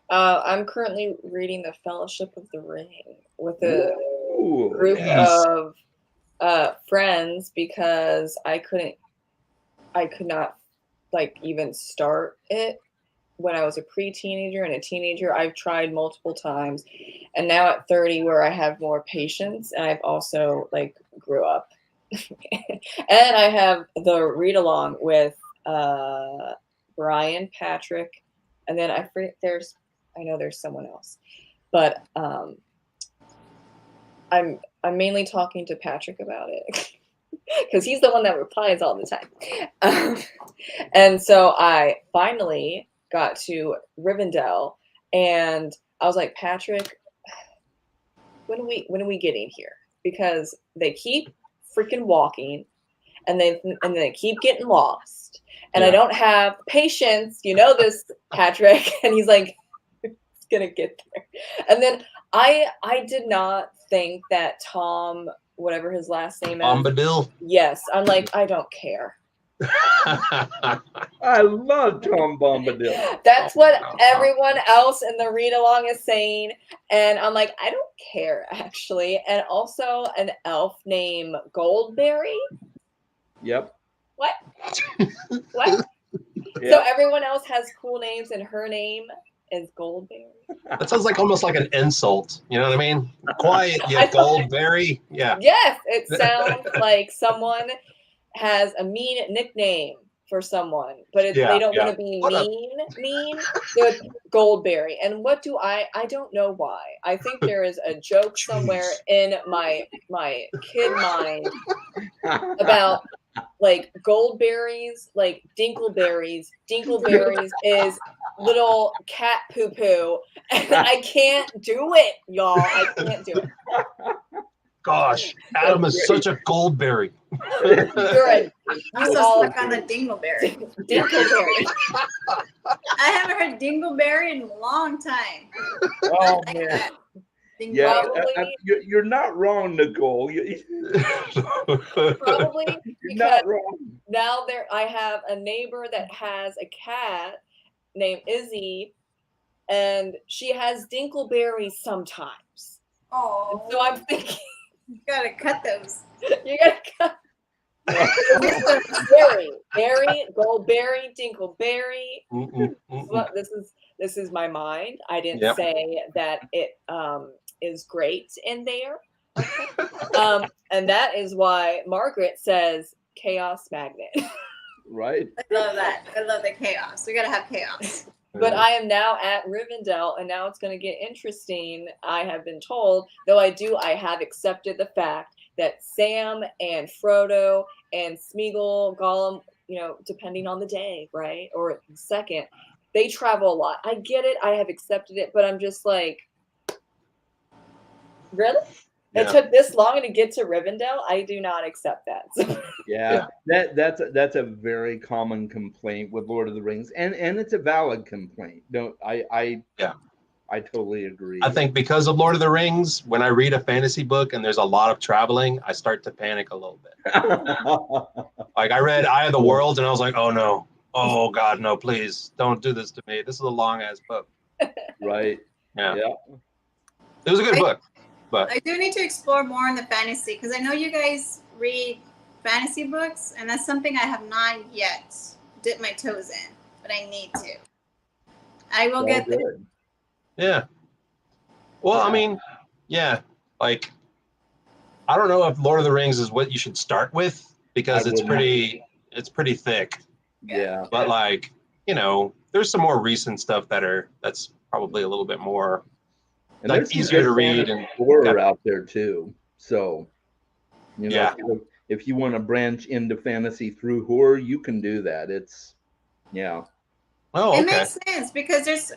I'm currently reading The Fellowship of the Ring with a group nice. of friends because I could not like even start it when I was a pre-teenager and a teenager. I've tried multiple times, and now at 30 where I have more patience, and I've also like grew up and I have the read along with Brian, Patrick, and then I know there's someone else, but I'm mainly talking to Patrick about it because he's the one that replies all the time. And so I finally got to Rivendell, and I was like, Patrick, when are we getting here? Because they keep freaking walking, and they keep getting lost, and I don't have patience. You know this, Patrick. And he's like, it's gonna get there. And then I did not think that Tom, whatever his last name is, Bombadil. Yes, I'm like, I don't care. I love Tom Bombadil. That's what everyone else in the read along is saying, and I'm like, I don't care actually. And also an elf named Goldberry. Yep. What? What? Yep. So everyone else has cool names, and her name is Goldberry. That sounds like almost like an insult. You know what I mean? Quiet, you Goldberry. Yeah. Yes, it sounds like someone has a mean nickname for someone, but they don't want to be mean. So it's Goldberry. And what do I don't know why. I think there is a joke somewhere in my kid mind about like goldberries, like dinkleberries. Dinkleberries is little cat poo-poo, and I can't do it, y'all. I can't do it. Gosh, Adam is such a Goldberry. Good. I'm You so all stuck on the dingleberry. Dingleberry. I haven't heard dingleberry in a long time. Oh I like man. that. Yeah, Probably- you're not wrong, Nicole. Probably You're because not wrong. now I have a neighbor that has a cat named Izzy, and she has dingleberries sometimes. Oh, So I'm thinking you gotta cut those. you gotta cut berry, goldberry, dingleberry. Well, this is my mind. I didn't Yep. say that it is great in there. And that is why Margaret says chaos magnet. Right. I love that. I love the chaos. We gotta have chaos. But I am now at Rivendell, and now it's going to get interesting. I have been told, though I have accepted the fact that Sam and Frodo and Smeagol, Gollum, depending on the day, right, or the second, they travel a lot. I get it. I have accepted it, but I'm just like, really? Yeah. It took this long to get to Rivendell? I do not accept that. Yeah, that's a very common complaint with Lord of the Rings, and it's a valid complaint. No, I totally agree. I think because of Lord of the Rings, when I read a fantasy book and there's a lot of traveling, I start to panic a little bit. Like I read Eye of the World and I was like, oh no, oh God, no, please don't do this to me. This is a long ass book. Right. Yeah. Yeah. It was a good book, but I do need to explore more in the fantasy because I know you guys read fantasy books, and that's something I have not yet dipped my toes in, but I need to. I will get there. Good. yeah. Well, I mean, yeah, like I don't know if Lord of the Rings is what you should start with because I it's wouldn't. pretty thick. Yeah. But like, there's some more recent stuff that's probably a little bit more And like there's some easier good to read fantasy and horror out there too. So, Yeah. if you want to branch into fantasy through horror, you can do that. It's Oh, It okay. makes sense because there's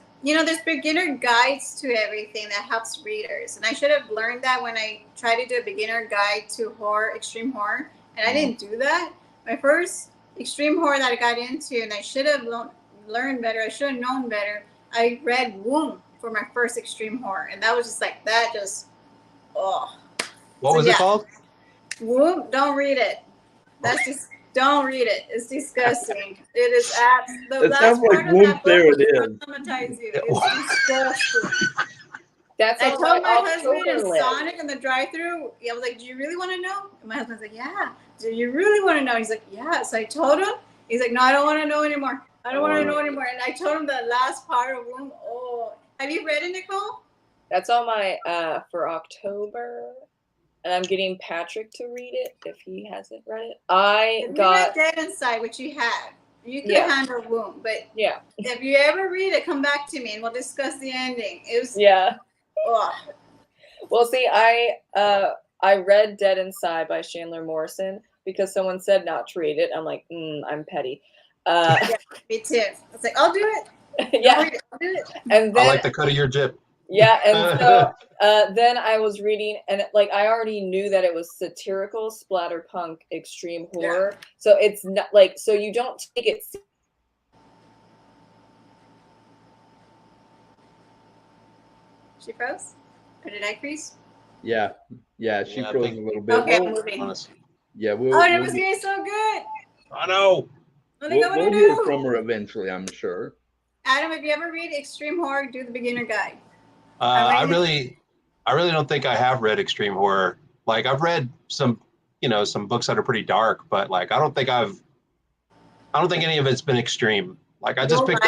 beginner guides to everything that helps readers, and I should have learned that when I tried to do a beginner guide to horror, extreme horror, and I didn't do that. My first extreme horror that I got into, and I should have learned better. I should have known better. I read Womb for my first extreme horror, and that was just like that. What was it called? Womb. Don't read it. That's just. Don't read it. It's disgusting. It is the It last sounds like part of Womb, that book there it will is. traumatize you. It's disgusting. That's I on told my husband October in list. Sonic in the drive-thru. I was like, "Do you really want to know?" And my husband's like, "Yeah." "Do you really want to know?" He's like, "Yeah." So I told him. He's like, "No, I don't want to know anymore. I don't want to know anymore." And I told him the last part of Womb. Oh, have you read it, Nicole? That's on my for October, and I'm getting Patrick to read it if he hasn't read it. If you read Dead Inside, which you have, you could handle Womb. But if you ever read it, come back to me and we'll discuss the ending. It was Well, see, I read Dead Inside by Chandler Morrison because someone said not to read it. I'm like, I'm petty. Me too. I was like, I'll do it. Yeah. I'll do it. And then I like the cut of your jib. Yeah, and so then I was reading, and like I already knew that it was satirical, splatterpunk, extreme horror. Yeah. So it's not like you don't take it. She froze, or did I freeze? Yeah, she froze a little bit. Okay, I'm moving. Yeah, it was getting so good. I know. We'll hear from her eventually, I'm sure. Adam, if you ever read extreme horror, do the beginner guide. I really don't think I have read extreme horror. Like I've read some books that are pretty dark, but like I don't think any of it's been extreme. Like I just picked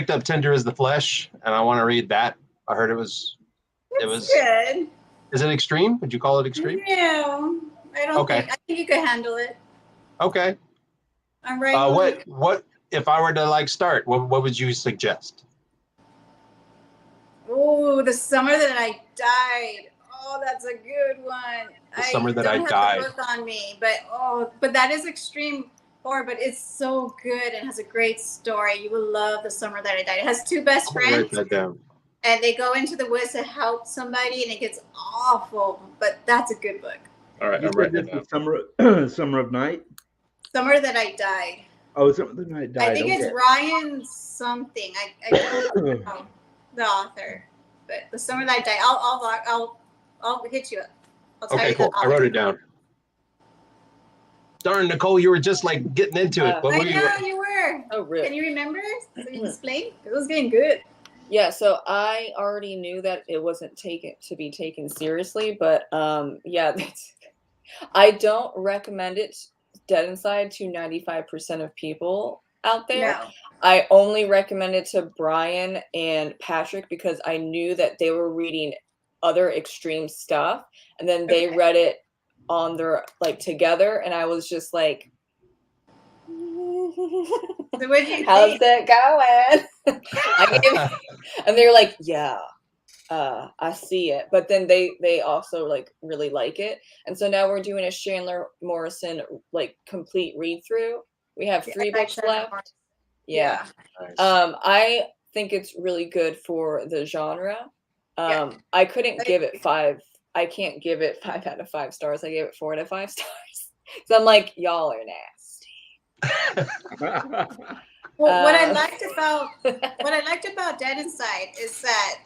up Tender as the Flesh, and I want to read that. I heard it was good. Is it extreme? Would you call it extreme? No, I don't think. I think you could handle it. Okay. I'm right. What if I were to start? What would you suggest? Oh, The Summer That I Died. Oh, that's a good one. The Summer That I Died. I don't have the book on me, but that is extreme horror, but it's so good and has a great story. You will love The Summer That I Died. It has two best friends. Write that down. and they go into the woods to help somebody, and it gets awful. But that's a good book. All right, You I'm said writing this it is down. Summer of Night. Summer That I Died. Oh, Summer of the Night died. I think it's Ryan something. I don't know the author, but The Summer That I Died. I'll hit you up. I'll tell Okay, you cool. the I wrote author. it down. Darn, Nicole, you were just like getting into it. What I were you? know you were. Oh, really? Can you remember? So you explained? It was getting good. Yeah, so I already knew that it wasn't to be taken seriously, but yeah, I don't recommend it dead inside to 95% of people out there. No. I only recommend it to Brian and Patrick because I knew that they were reading other extreme stuff, and then they Okay. read it on their like together, and I was just like, So what do you how's think? that going? And they were like, yeah, I see it. But then they also like really like it. And so now we're doing a Chandler Morrison like complete read through. We have 3 I like books Chandler left. Morrison. Yeah. Nice. I think it's really good for the genre. I couldn't give it 5. I can't give it 5 out of 5 stars. I gave it 4 out of 5 stars. So I'm like, y'all are nasty. Well, what I liked about Dead Inside is that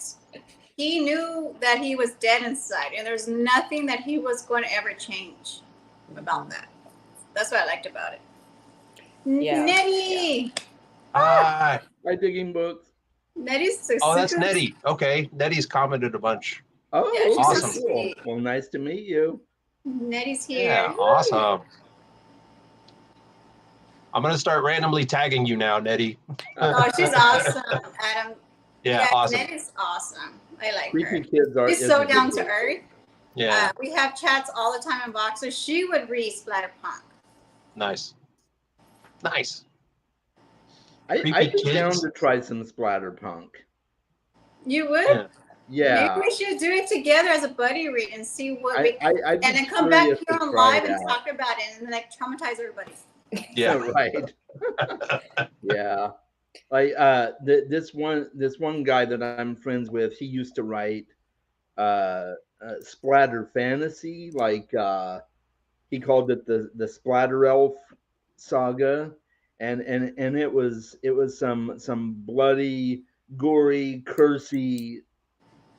he knew that he was dead inside, and there's nothing that he was going to ever change about that. That's what I liked about it. Yeah. Nettie. Hi. Hi, digging books. Nettie's so Oh, that's super- Nettie. Okay, Nettie's commented a bunch. Oh, Yeah, she's okay, so Awesome. cool. sweet. Well, nice to meet you. Nettie's here. Yeah, awesome. I'm gonna start randomly tagging you now, Nettie. Oh, she's awesome, Adam. Yeah, awesome. Nettie's awesome. I like Creepy her. Kids are. She's is so a good down to book. earth. Yeah, We have chats all the time in Boxer. She would read Splatterpunk. nice. Nice. I'd Creepy be down Kids. to try some splatterpunk. You would? Yeah. Yeah, Maybe we should do it together as a buddy read and see what we I'd be and then come back curious here to on try live and that. talk about it and like traumatize everybody. Yeah. Right. Yeah. Like this one guy that I'm friends with, he used to write splatter fantasy, like he called it the Splatter Elf saga, and it was some bloody, gory, cursy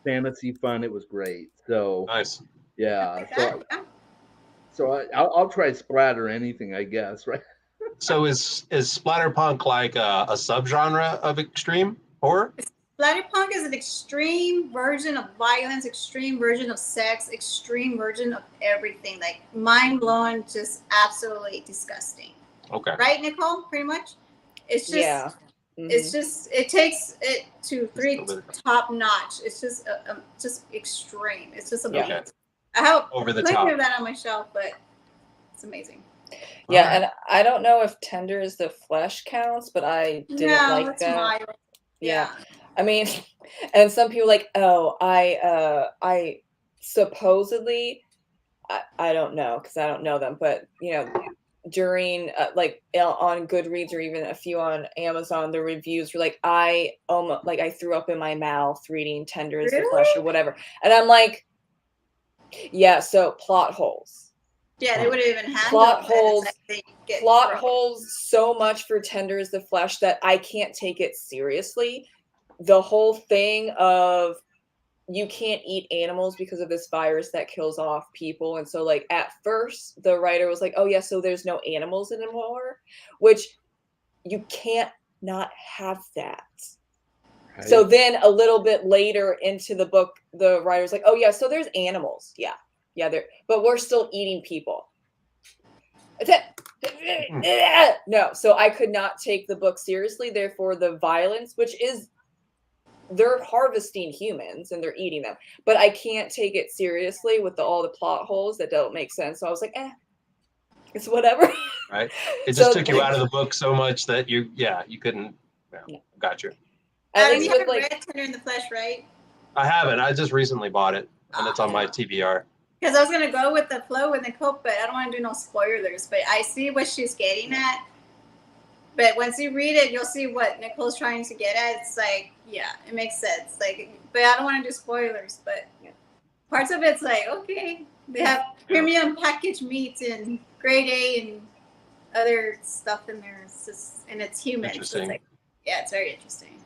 fantasy fun. It was great. So Nice. yeah, Like that? I'll try splatter anything, I guess, right? So is splatterpunk like a subgenre of extreme horror? Splatterpunk is an extreme version of violence, extreme version of sex, extreme version of everything. Like mind blowing, just absolutely disgusting. Okay. Right, Nicole? Pretty much. It's just Yeah. it's just it takes it to Just top notch. It's just extreme. It's just amazing. Okay. I have Over the plenty top. of that on my shelf, but it's amazing. Yeah, Alright. and I don't know if Tender is the Flesh counts, but I didn't like that's that. mild. Yeah. I mean, and some people like, oh, I supposedly, I don't know because I don't know them, but you know, during like on Goodreads or even a few on Amazon, the reviews were like, I almost like I threw up in my mouth reading Tender is the Flesh or whatever, and I'm like, yeah, so plot holes. Yeah, they would have even handled Plot it. holes. It's like they get Plot thrown. holes so much for Tender is the Flesh that I can't take it seriously. The whole thing of you can't eat animals because of this virus that kills off people. And so like at first the writer was like, oh yeah, so there's no animals anymore, which you can't not have that. Right. So then a little bit later into the book, the writer's like, oh yeah, so there's animals. Yeah. Yeah, but we're still eating people. No, so I could not take the book seriously. Therefore, the violence, which is they're harvesting humans and they're eating them, but I can't take it seriously with all the plot holes that don't make sense. So I was like, it's whatever. Right. It just took you out of the book so much that you couldn't. Yeah, got you. At Adam, least you with haven't like read Tender in the Flesh, right? I haven't. I just recently bought it, and it's on my TBR. Because I was gonna go with the flow with Nicole, but I don't want to do no spoilers. But I see what she's getting at. But once you read it, you'll see what Nicole's trying to get at. It's like, yeah, it makes sense. Like, but I don't want to do spoilers. But parts of it's like, okay, they have premium packaged meats and grade A and other stuff in there. It's just, and it's human. So it's like, yeah, it's very interesting.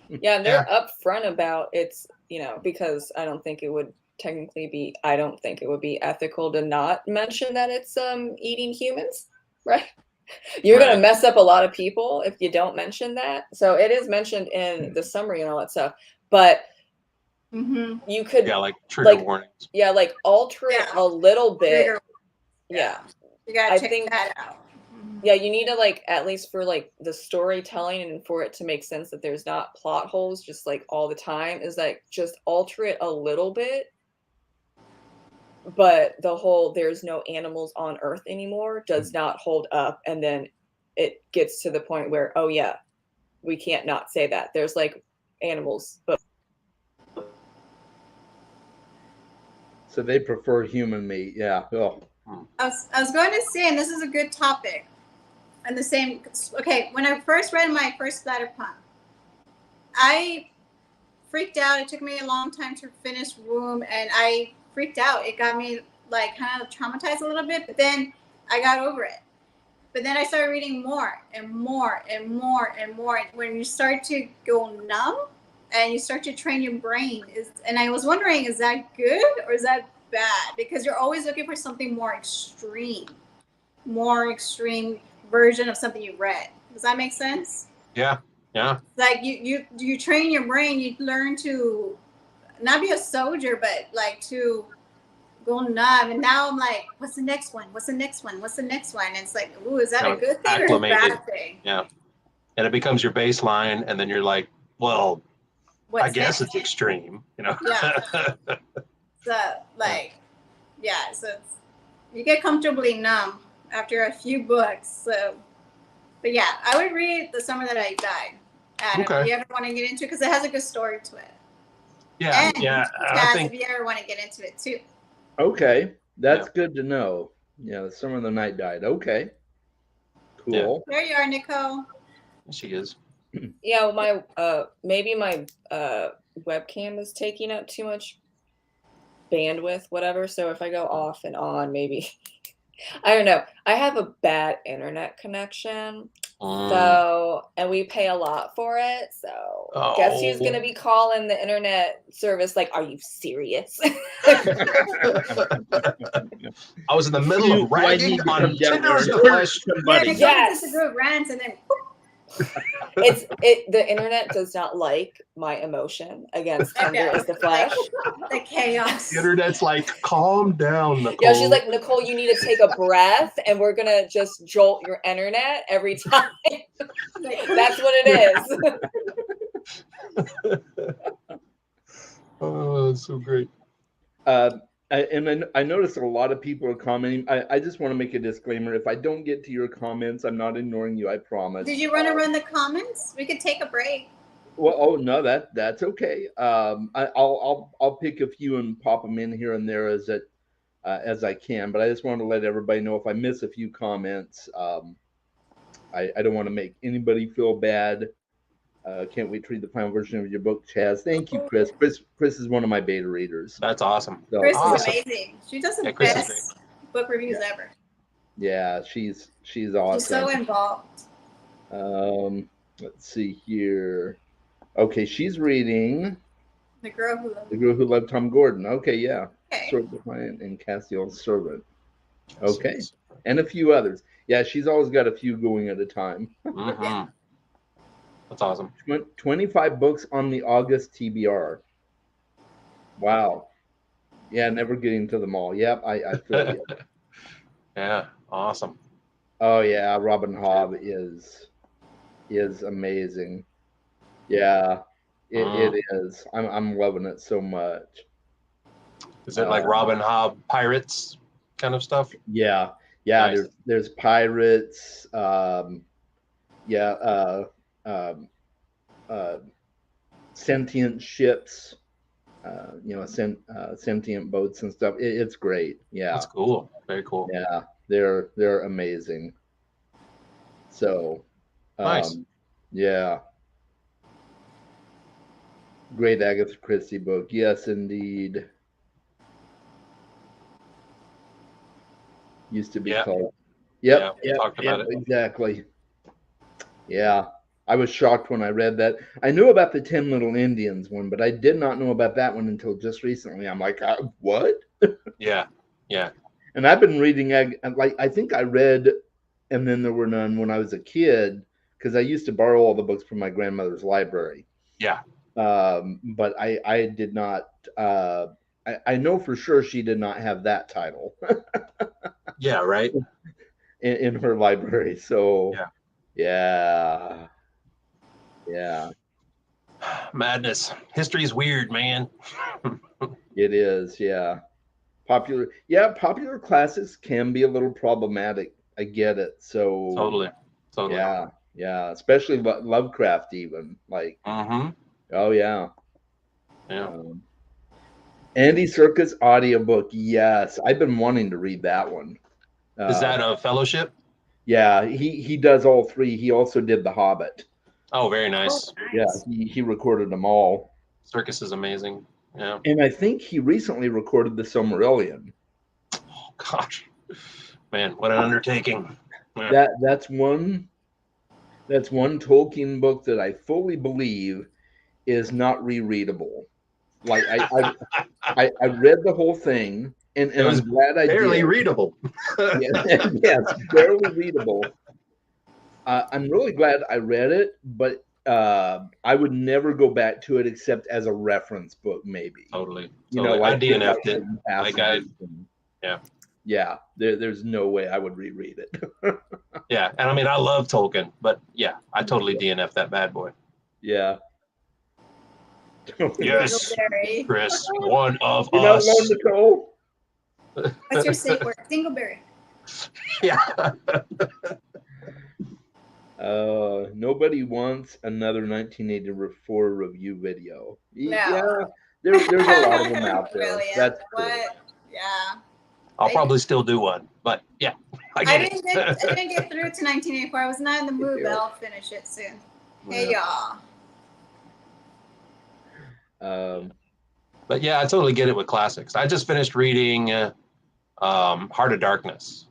Yeah, they're upfront about it's, you know, because I don't think it would be ethical to not mention that it's eating humans, right? You're going to mess up a lot of people if you don't mention that. So it is mentioned in the summary and all that stuff, but you could like trigger warnings. Yeah, like alter it a little bit. Yeah. You got to check that out. Yeah, you need to like, at least for like the storytelling and for it to make sense that there's not plot holes just like all the time, is like just alter it a little bit. But the whole there's no animals on Earth anymore does not hold up. And then it gets to the point where, oh yeah, we can't not say that. There's like animals, but so they prefer human meat. Yeah. Oh. I was going to say, and this is a good topic. And the same, okay, when I first read my first Splatterpunk, I freaked out. It took me a long time to finish Womb, and I freaked out. It got me like kind of traumatized a little bit, but then I got over it. But then I started reading more and more and more and more. And when you start to go numb and you start to train your brain, and I was wondering, is that good or is that bad? Because you're always looking for something more extreme version of something you read. Does that make sense? Yeah. Like you train your brain, you learn to not be a soldier, but like to go numb. And now I'm like, what's the next one? What's the next one? What's the next one? And it's like, ooh, is that a good thing or a bad thing? Yeah. And it becomes your baseline, and then you're like, well, I guess it's extreme, you know. Yeah. So like, yeah, so you get comfortably numb after a few books. So, but yeah, I would read The Summer That I Died. Adam, if you ever want to get into it, because it has a good story to it. Yeah, and yeah. I think if you ever want to get into it too. Okay, that's good to know. Yeah, The Summer the Night Died. Okay, cool. Yeah. There you are, Nicole. She is. Yeah, my maybe my webcam is taking up too much bandwidth, whatever. So if I go off and on, maybe I don't know. I have a bad internet connection. So, and we pay a lot for it. So, guess who's going to be calling the internet service? Like, are you serious? I was in the middle of writing on Tinder's the Flesh. Yes. It's a group rants and then. The internet does not like my emotion against Tender is the Flesh. The chaos. The internet's like, calm down, Nicole. Yeah, she's like, Nicole, you need to take a breath, and we're gonna just jolt your internet every time. That's what it is. Oh, that's so great. And I noticed a lot of people are commenting. I just want to make a disclaimer. If I don't get to your comments, I'm not ignoring you. I promise. Did you want to run the comments? We could take a break. Well, oh no, that's okay. I'll pick a few and pop them in here and there as I can. But I just want to let everybody know if I miss a few comments. I don't want to make anybody feel bad. Can't wait to read the final version of your book, Chaz. Thank you, Chris. Chris is one of my beta readers. That's awesome. So, Chris is amazing. She does the best book reviews ever. Yeah, she's awesome. She's so involved. Let's see here. Okay, she's reading The Girl Who Loved Tom Gordon. Okay, yeah. Okay. Sword Defiant and Castiel's Servant. Okay, and a few others. Yeah, she's always got a few going at a time. Mm-hmm. That's awesome. 25 books on the August TBR. Wow. Yeah, never getting to them all. Yep, I feel you. Yeah, awesome. Oh yeah, Robin Hobb is amazing. Yeah, it is. I'm loving it so much. Is it like Robin Hobb pirates kind of stuff? Yeah. Nice. There's pirates. Sentient ships, sentient boats and stuff. It's great. Yeah, that's cool. Very cool. Yeah, they're amazing. So, Nice. Yeah. Great Agatha Christie book. Yes, indeed. Used to be Yeah. called. Yeah, Yep. we Yep. talked Yep. about it. Exactly. Yeah. I was shocked when I read that. I knew about the 10 Little Indians one, but I did not know about that one until just recently. I'm like, what? Yeah. Yeah. And I've been reading, like, I think I read And Then There Were None when I was a kid, because I used to borrow all the books from my grandmother's library. Yeah. But I did not, I know for sure she did not have that title Yeah. Right. in her library. So, Yeah. yeah. Madness. History's weird, man. It is. Yeah. Popular classics can be a little problematic. I get it. So, Totally. yeah. Especially Lovecraft, even. Like, Mm-hmm. oh, yeah. Yeah. Andy Serkis audiobook. Yes. I've been wanting to read that one. Is that a fellowship? Yeah, he does all three. He also did The Hobbit. Oh, very nice. Yeah, he recorded them all. Circus is amazing. Yeah. And I think he recently recorded The Silmarillion. Oh, gosh. Man, what an undertaking. Yeah. That's one Tolkien book that I fully believe is not rereadable. Like I read the whole thing, and It was I'm glad I barely did. readable. Yes, barely readable. I'm really glad I read it, but I would never go back to it except as a reference book, maybe. Totally. You know, I like DNF'd it. Yeah. There's no way I would reread it. Yeah. And I mean, I love Tolkien, but yeah, I totally DNF'd that bad boy. Yeah. Yes, Dingleberry. Chris, one of You're not us. alone, Nicole. What's your safe word? Dingleberry. Yeah. Nobody wants another 1984 review video. No. Yeah, there's a lot of them out there. Really, That's what? true. Yeah. I'll probably still do one, but yeah, I didn't get through to 1984. I was not in the mood, but I'll finish it soon. Hey, y'all. But yeah, I totally get it with classics. I just finished reading Heart of Darkness.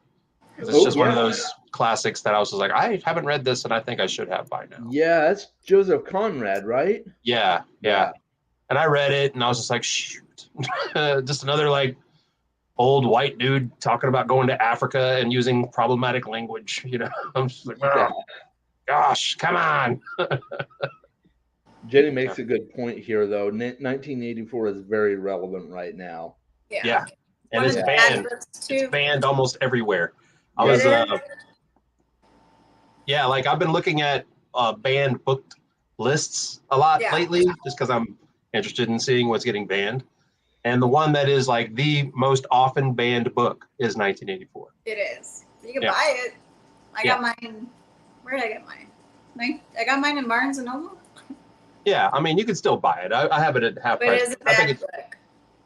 It's just one of those classics that I was just like, I haven't read this, and I think I should have by now. Yeah, that's Joseph Conrad, right? Yeah. And I read it, and I was just like, shoot, just another like old white dude talking about going to Africa and using problematic language. You know, I'm just like, oh, gosh, come on. Jenny makes a good point here, though. 1984 is very relevant right now. Yeah. And it's banned. It's banned almost everywhere. I was, like I've been looking at banned book lists a lot lately, just because I'm interested in seeing what's getting banned. And the one that is like the most often banned book is 1984. It is. You can buy it. I got mine. Where did I get mine? I got mine in Barnes and Noble. Yeah, I mean, you can still buy it. I have it at half price. But it is a bad book.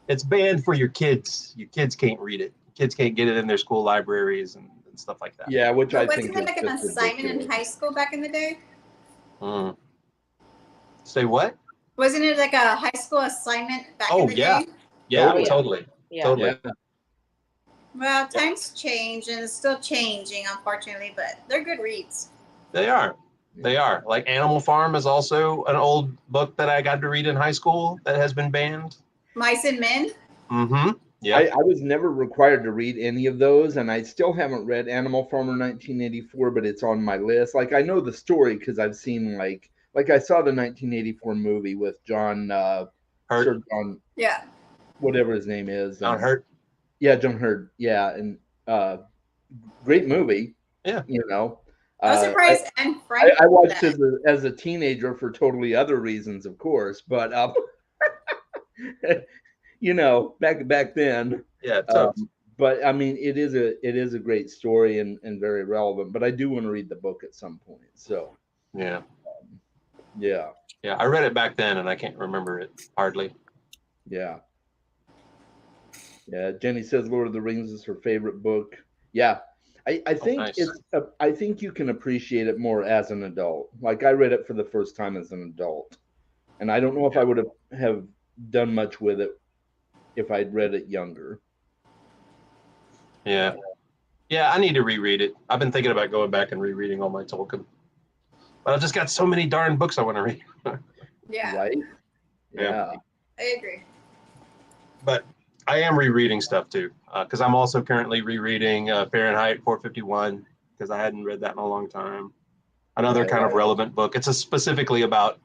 It's banned for your kids. Your kids can't read it. Kids can't get it in their school libraries and stuff like that. Yeah, which I think wasn't it like an assignment in high school back in the day? Say what? Wasn't it like a high school assignment back in the day? Yeah, totally. Totally. Well, times change and it's still changing, unfortunately, but they're good reads. They are. Like Animal Farm is also an old book that I got to read in high school that has been banned. Mice and Men? Mm-hmm. Yeah. I was never required to read any of those, and I still haven't read Animal Farm or 1984, but it's on my list. Like, I know the story because I've seen, like I saw the 1984 movie with John Hurt. Sir John, whatever his name is. John Hurt. Yeah, John Hurt. Yeah, and great movie. Yeah. You know. I was surprised and frightened. I watched it as a teenager for totally other reasons, of course, but you know, back then. Yeah. But I mean, it is a great story and very relevant. But I do want to read the book at some point. So. Yeah. Yeah. I read it back then, and I can't remember it hardly. Yeah. Jenny says Lord of the Rings is her favorite book. Yeah. I think nice. I think you can appreciate it more as an adult. Like I read it for the first time as an adult, and I don't know if I would have done much with it if I'd read it younger. Yeah. Yeah, I need to reread it. I've been thinking about going back and rereading all my Tolkien. But I've just got so many darn books I want to read. Yeah, Right? Yeah. I agree. But I am rereading stuff too, because I'm also currently rereading Fahrenheit 451, because I hadn't read that in a long time. Another kind of relevant book. It's specifically about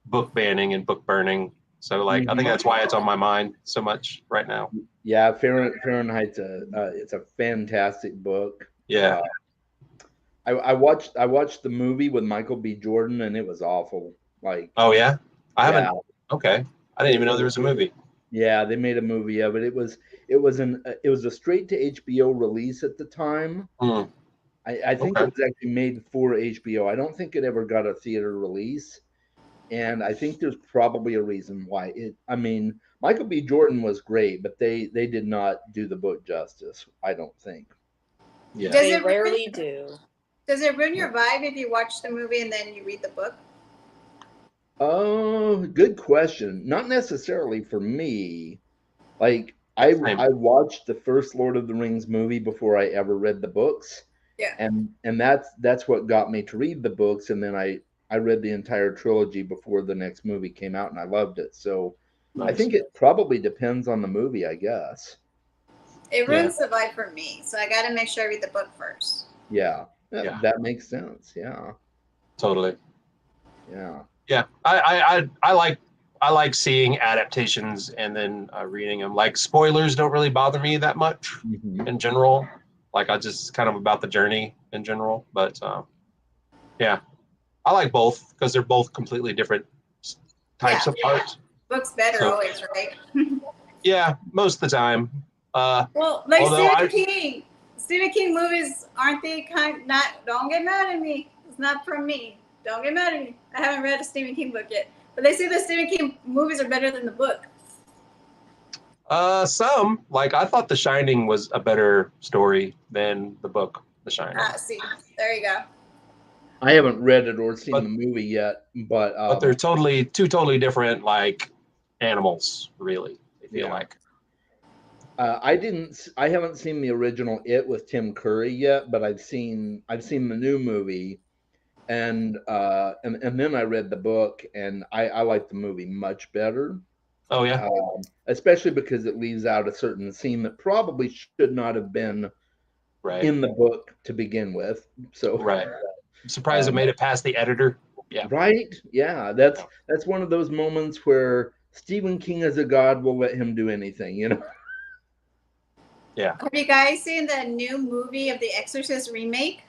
book banning and book burning. So like, I think that's why it's on my mind so much right now. Yeah, Fahrenheit's it's a fantastic book. Yeah. I watched the movie with Michael B. Jordan, and it was awful. Like, Oh yeah, I haven't. yeah, Okay, I didn't even know there was a movie. yeah, they made a movie of it. It was a straight to HBO release at the time. Mm, I think okay. it was actually made for HBO. I don't think it ever got a theater release, and I think there's probably a reason why it. I mean, Michael B. Jordan was great, but they did not do the book justice. I don't think. Yeah. Does They it rarely do. Does it ruin your vibe if you watch the movie and then you read the book? Oh, good question. Not necessarily for me. Like I watched the first Lord of the Rings movie before I ever read the books. Yeah. And that's what got me to read the books, and then I read the entire trilogy before the next movie came out, and I loved it. So I Nice. think it probably depends on the movie, I guess. It ruins the vibe for me, so I got to make sure I read the book first. Yeah. Yeah. That makes sense. Yeah. Totally. Yeah. Yeah, I like seeing adaptations and then reading them. Like spoilers don't really bother me that much Mhm. in general. Like I just kind of about the journey in general. But yeah, I like both because they're both completely different types of art. Books better So- always, right? Yeah, most of the time. Well, like Although Stephen King movies, aren't they don't get mad at me. It's not from me. Don't get mad at me. I haven't read a Stephen King book yet. But they say the Stephen King movies are better than the book. Some like I thought The Shining was a better story than the book The Shining. See, there you go. I haven't read it or seen But- the movie yet, but They're two totally different like animals, really. I feel like. I haven't seen the original It with Tim Curry yet, but I've seen the new movie, and then I read the book, and I like the movie much better. Oh yeah. Especially because it leaves out a certain scene that probably should not have been Right. in the book to begin with. So Right. I'm surprised it made it past the editor. Yeah. Right? Yeah, that's one of those moments where Stephen King as a god will let him do anything, you know. Yeah. Have you guys seen the new movie of the Exorcist remake?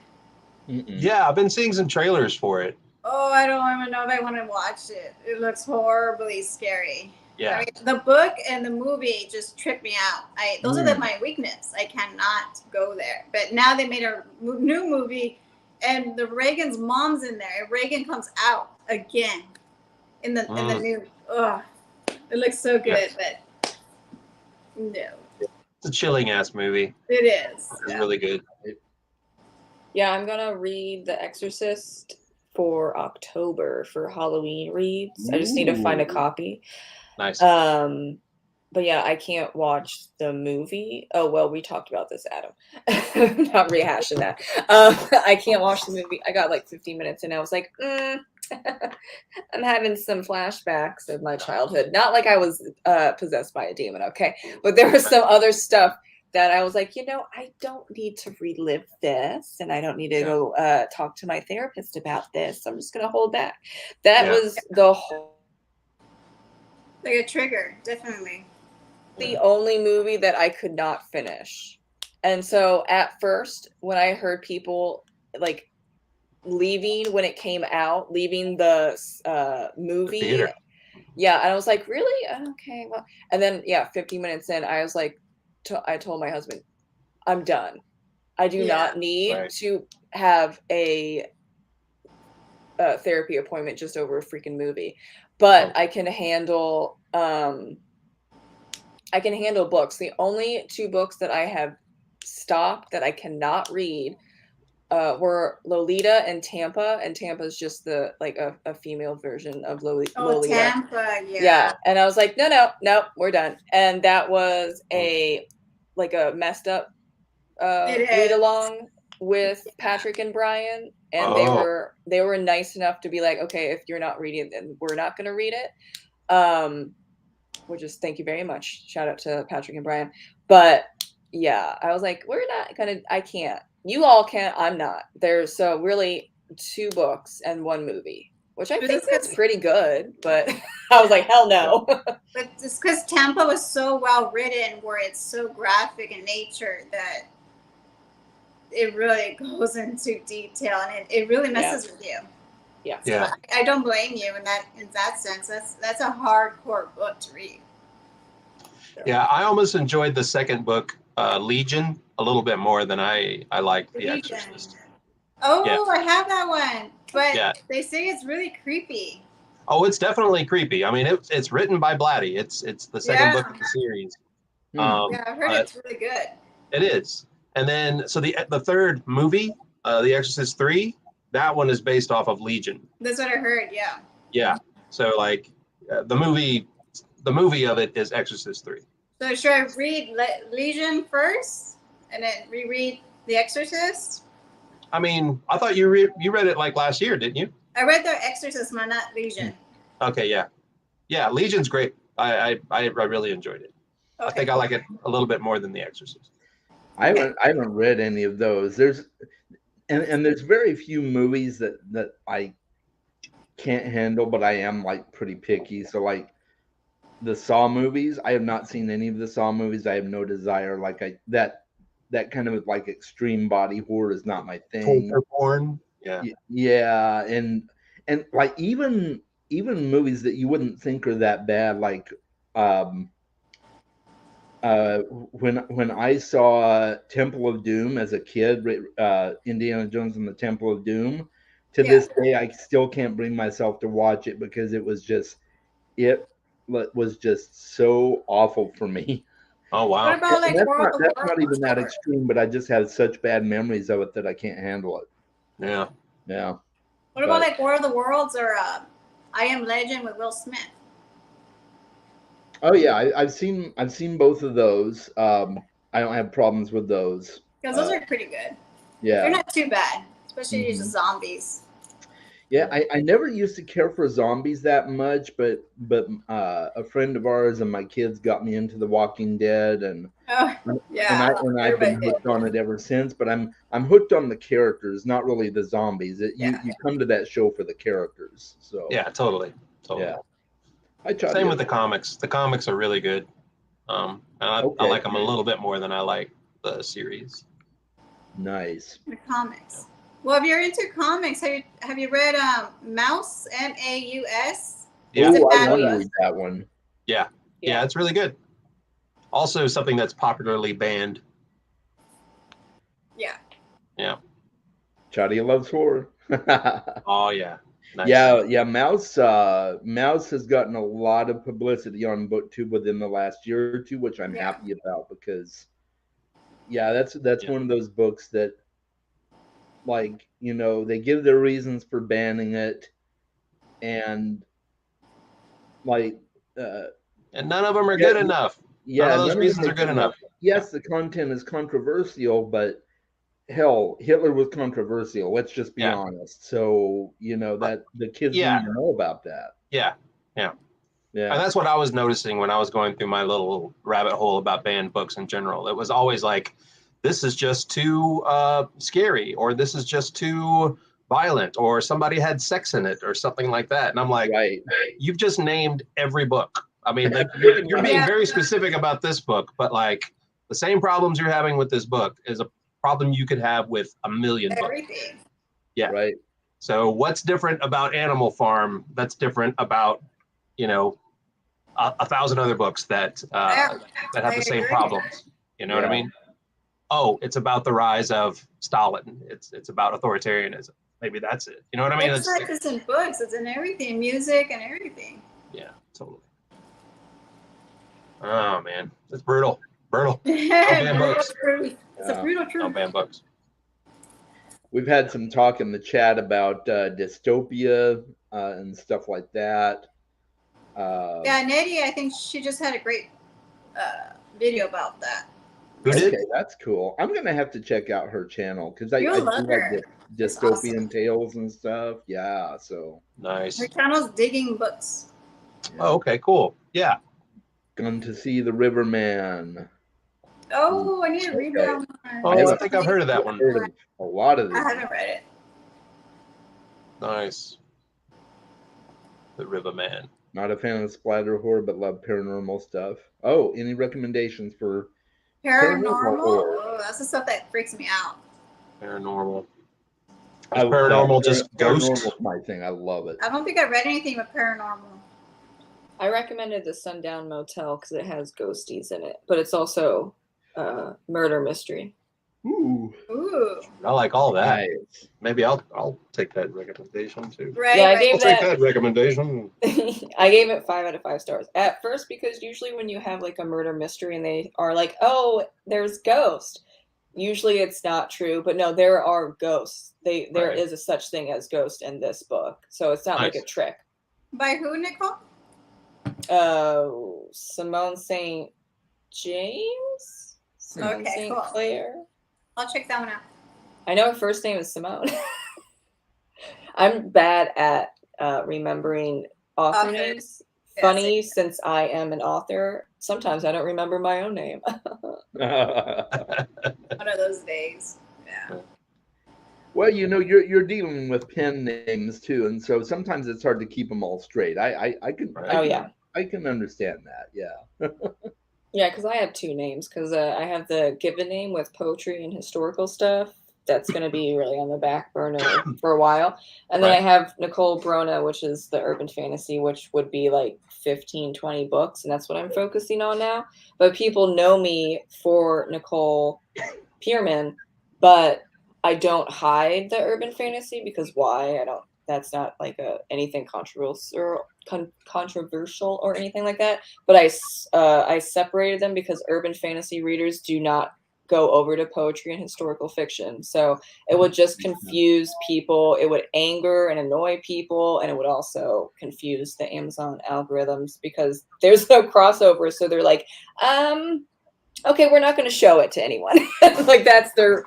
Mm-mm. Yeah, I've been seeing some trailers for it. Oh, I don't even know if I want to watch it. It looks horribly scary. Yeah. I mean, the book and the movie just tripped me out. Those are my weakness. I cannot go there. But now they made a new movie, and the Reagan's mom's in there. Reagan comes out again in the new. Ugh, it looks so good, but no, It's a chilling ass movie. it is. It's really good. Yeah, I'm gonna read The Exorcist for October for Halloween reads. I just need to find a copy. Nice. But yeah, I can't watch the movie. Oh well, we talked about this, Adam. Not rehashing that. I can't watch the movie. I got like 15 minutes, and I was like, I'm having some flashbacks of my childhood. Not like I was possessed by a demon, okay? But there was some other stuff that I was like, I don't need to relive this, and I don't need to go talk to my therapist about this. So I'm just gonna hold back. That was the whole. Like a trigger, definitely. The only movie that I could not finish. And so at first, when I heard people like leaving when it came out, leaving the movie, theater. Yeah, and I was like, really? Okay, well, and then 15 minutes in, I was like, I told my husband, I'm done. I do not need to have a therapy appointment just over a freaking movie, but I can handle books. The only two books that I have stopped that I cannot read were Lolita and Tampa, and Tampa's just the like a female version of Lolita. Oh, Tampa, yeah. Yeah, and I was like, no, we're done. And that was a messed up read along with Patrick and Brian, and they were nice enough to be like, okay, if you're not reading it, then we're not going to read it. Which is thank you very much. Shout out to Patrick and Brian. But yeah, I was like, we're not gonna. I can't. You all can't. I'm not. There's so really 2 books and 1 movie, which I think that's pretty good. But I was like, hell no. But it's because Tampa was so well written, where it's so graphic in nature that it really goes into detail, and it really messes with you. Yeah. So I don't blame you in that sense. That's a hardcore book to read. So. Yeah, I almost enjoyed the second book, Legion, a little bit more than I liked The Exorcist. Oh, yeah. I have that one, but they say it's really creepy. Oh, it's definitely creepy. I mean, it's written by Blatty. It's the second book of the series. Yeah, I've heard it's really good. It is. And then, so the third movie, The Exorcist 3, that one is based off of Legion. That's what I heard. Yeah. Yeah. So like the movie of it is Exorcist 3. So should I read Legion first and then reread The Exorcist? I mean, I thought you read it like last year, didn't you? I read The Exorcist, but not Legion. Okay. Yeah. Legion's great. I really enjoyed it. Okay. I think I like it a little bit more than The Exorcist. I haven't read any of those. There's very few movies that I can't handle, but I am like pretty picky. So like the Saw movies, I have not seen any of the Saw movies. I have no desire. Like that kind of like extreme body horror is not my thing. Torture porn. Yeah. Yeah, and like even movies that you wouldn't think are that bad, like when I saw Temple of Doom as a kid, Indiana Jones and the Temple of Doom, to this day I still can't bring myself to watch it because it was just so awful for me. Oh wow! What about like that's not even that extreme, but I just have such bad memories of it that I can't handle it. Yeah. What about like War of the Worlds or I Am Legend with Will Smith? Oh yeah, I've seen both of those. I don't have problems with those because those are pretty good. Yeah, they're not too bad, especially the zombies. Yeah, I never used to care for zombies that much, but a friend of ours and my kids got me into The Walking Dead, and I've been hooked on it ever since. But I'm hooked on the characters, not really the zombies. You come to that show for the characters. So yeah, totally. Yeah. Same with the comics. The comics are really good. And I like them a little bit more than I like the series. Nice. The comics. Well, if you're into comics, have you read Mouse, MAUS? Yeah, I want to read that one. Yeah, it's really good. Also, something that's popularly banned. Yeah. Chadi loves horror. Oh yeah. Nice. Yeah. Mouse has gotten a lot of publicity on BookTube within the last year or two, which I'm happy about because, that's one of those books that, like, they give their reasons for banning it, and like, and none of them are good enough. Yeah, none of those reasons are good enough. Yes, the content is controversial, but hell, Hitler was controversial. Let's just be honest. So, that the kids need to know about that. Yeah. And that's what I was noticing when I was going through my little rabbit hole about banned books in general. It was always like, this is just too scary, or this is just too violent, or somebody had sex in it, or something like that. And I'm like, you've just named every book. I mean, like, you're being very specific about this book, but like the same problems you're having with this book is a problem you could have with a million books. Yeah. Right. So what's different about Animal Farm that's different about, 1,000 other books that have the same problems? You know what I mean? Oh, it's about the rise of Stalin. It's about authoritarianism. Maybe that's it. You know what I mean? It's not just in books. It's in everything, music and everything. Yeah, totally. Oh man, it's brutal. Brutal. ban Brutal books. truth. It's a Yeah. brutal No truth. ban books. We've had some talk in the chat about dystopia and stuff like that. Yeah, Nettie, I think she just had a great video about that. Who Okay, did? that's cool. I'm gonna have to check out her channel because I You'll do love like her. It's dystopian awesome. tales and stuff. Yeah, so Nice. Her channel's digging books. yeah. Oh, okay, cool. Yeah. Gone to see the Riverman. Oh, I need to read Okay. that one. Oh, I think I've heard of that one. Heard of a lot of I these. haven't read it. Nice. The Riverman. Not a fan of splatter horror, but love paranormal stuff. Oh, any recommendations for Paranormal? horror? Oh, that's the stuff that freaks me out. Paranormal. I- Paranormal just ghosts? Paranormal's my thing. I love it. I don't think I read anything with paranormal. I recommended the Sundown Motel because it has ghosties in it, but it's also murder mystery. Ooh, Ooh. I like all that. nice. Maybe I'll take that recommendation too. Right. Yeah, I right. gave I'll take that recommendation. I gave it 5 out of 5 stars at first because usually when you have like a murder mystery and they are like, oh, there's ghosts. Usually it's not true, but no, there are ghosts. There Right. is a such thing as ghost in this book, so it's not like a Nice. trick. By who, Nicole? Simone St. James, Simone Okay, St. cool. Clair. I'll check that one out. I know her first name is Simone. I'm bad at remembering author Author. names. Yeah, Funny, since I am an author, sometimes I don't remember my own name. One of those days. Yeah. Well, you're dealing with pen names too, and so sometimes it's hard to keep them all straight. I can. Right. Oh, yeah. I can understand that. Yeah. Yeah, because I have 2 names. Because I have the given name with poetry and historical stuff. That's going to be really on the back burner for a while. And then Right. I have Nicole Brona, which is the urban fantasy, which would be like 15, 20 books. And that's what I'm focusing on now. But people know me for Nicole Pierman, but I don't hide the urban fantasy because why? That's not like anything controversial or anything like that. But I separated them because urban fantasy readers do not go over to poetry and historical fiction. So it would just confuse people. It would anger and annoy people. And it would also confuse the Amazon algorithms because there's no crossover. So they're like, okay, we're not going to show it to anyone. Like that's their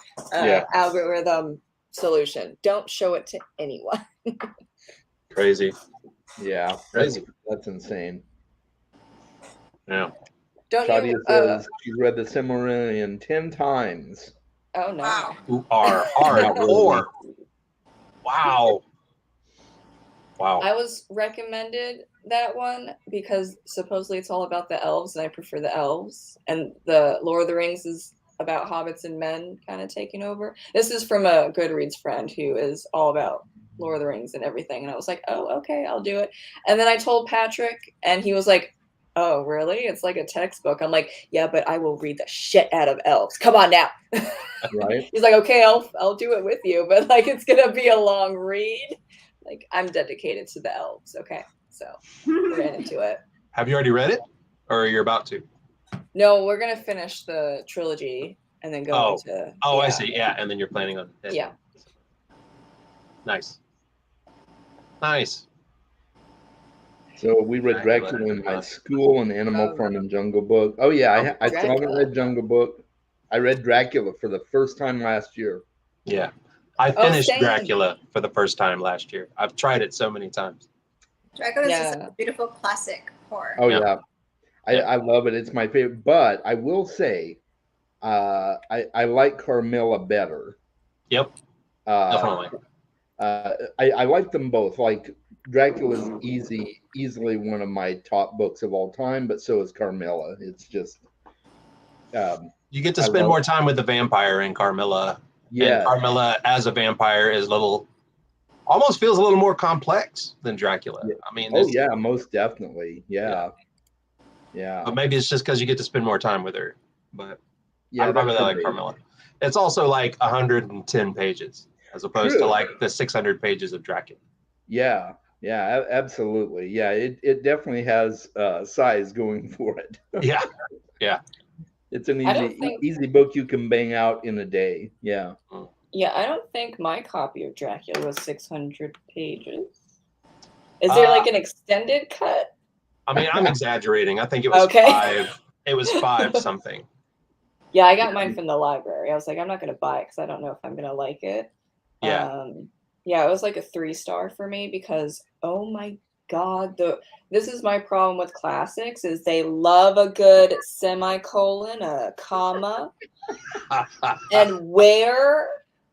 algorithm solution. Don't show it to anyone. Crazy. Yeah. Crazy. That's insane. Yeah. Don't Claudia you? says she's read the Silmarillion 10 times. Oh no. Wow. Who are hardcore. Wow. Wow. I was recommended that one because supposedly it's all about the elves, and I prefer the elves. And the Lord of the Rings is about hobbits and men kind of taking over. This is from a Goodreads friend who is all about Lord of the Rings and everything. And I was like, oh, okay, I'll do it. And then I told Patrick, and he was like, oh, really? It's like a textbook. I'm like, yeah, but I will read the shit out of elves. Come on now. Right. He's like, okay, I'll do it with you, but like it's gonna be a long read. Like I'm dedicated to the elves. Okay, so we're into it. Have you already read it, or you're about to? No, we're gonna finish the trilogy and then go into. Oh, I see. Yeah, and then you're planning on. Yeah. Nice. Nice. So we read Dracula in my school and Animal Farm and Jungle Book. Oh yeah, I still haven't read Jungle Book. I read Dracula for the first time last year. Yeah. I finished same. Dracula for the first time last year. I've tried it so many times. Dracula is just a beautiful classic horror. Oh Yeah. yeah. I love it. It's my favorite. But I will say, I like Carmilla better. Yep. Definitely. I like them both. Like Dracula's easily one of my top books of all time, but so is Carmilla. It's just You get to spend more time with the vampire in Carmilla. Yeah. And Carmilla as a vampire is almost feels a little more complex than Dracula. Yeah. I mean, yeah, most definitely. Yeah. But maybe it's just because you get to spend more time with her. But yeah, I really like Carmilla. It's also like 110 pages as opposed to like the 600 pages of Dracula. Yeah. Yeah, absolutely. Yeah, it definitely has size going for it. Yeah. Yeah. It's an I don't think- easy book you can bang out in a day. Yeah. Yeah, I don't think my copy of Dracula was 600 pages. Is there like an extended cut? I mean, I'm exaggerating. I think it was Okay. 5. It was 5 something. Yeah, I got mine from the library. I was like, I'm not going to buy it because I don't know if I'm going to like it. Yeah. Yeah, it was like a 3-star for me because, oh my God, this is my problem with classics is they love a good semicolon, a comma. And where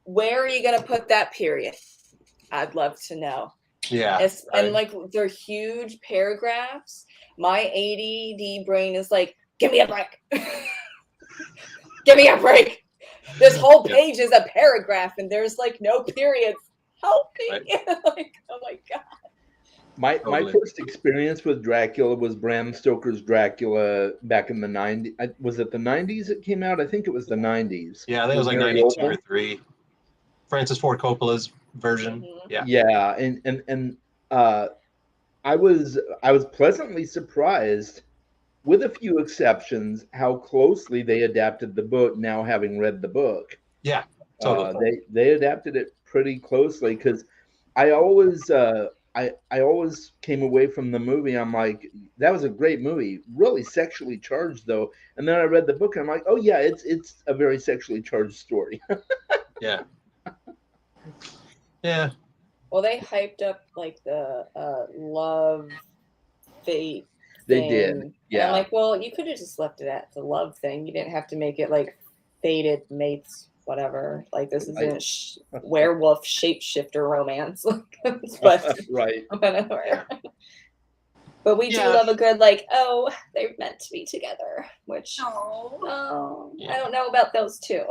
are you going to put that period? I'd love to know. Yeah. And right. like they're huge paragraphs. My ADD brain is like, give me a break. Give me a break. This whole page is a paragraph and there's like no periods. Help me. Right. Like, oh my God. My first experience with Dracula was Bram Stoker's Dracula back in the 90s. Was it the 90s it came out? I think it was the 90s. Yeah, I think it was like 92 or 3. Francis Ford Coppola's version. Mm-hmm. Yeah. Yeah, and I was pleasantly surprised, with a few exceptions, how closely they adapted the book. Now having read the book, yeah, totally. They adapted it pretty closely because I always I always came away from the movie. I'm like, that was a great movie, really sexually charged though. And then I read the book and I'm like, oh yeah, it's a very sexually charged story. Yeah. Yeah. Well, they hyped up like the love fate. They thing. did. Yeah. And I'm like, well, you could have just left it at the love thing. You didn't have to make it like fated mates, whatever. Like this isn't werewolf shapeshifter romance. But right. Whatever. But we do love a good like, oh, they're meant to be together. Which I don't know about those two.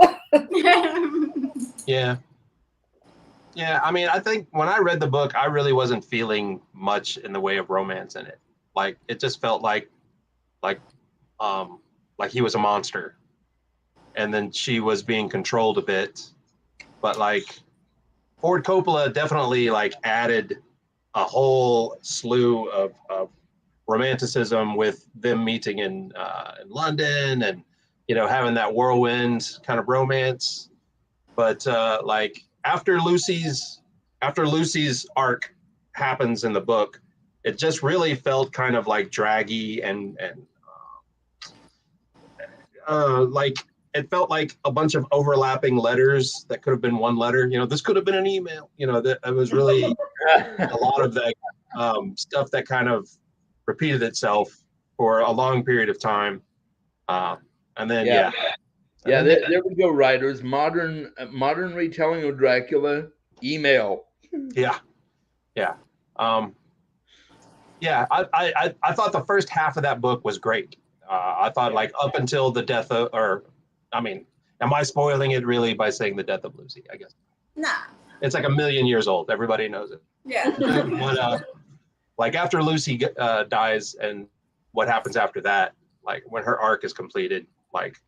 Yeah. Yeah, I mean, I think when I read the book, I really wasn't feeling much in the way of romance in it. Like it just felt like he was a monster, and then she was being controlled a bit. But like Ford Coppola definitely like added a whole slew of romanticism with them meeting in London and having that whirlwind kind of romance. But like after Lucy's arc happens in the book, it just really felt kind of like draggy and like it felt like a bunch of overlapping letters that could have been one letter. This could have been an email. That it was really a lot of that stuff that kind of repeated itself for a long period of time. And then there we go, writers. Modern retelling of Dracula. Email. Yeah. I thought the first half of that book was great. I thought like up until the death of, am I spoiling it really by saying the death of Lucy? I guess. Nah. It's like 1,000,000 years old. Everybody knows it. Yeah. But like after Lucy dies and what happens after that, like when her arc is completed, like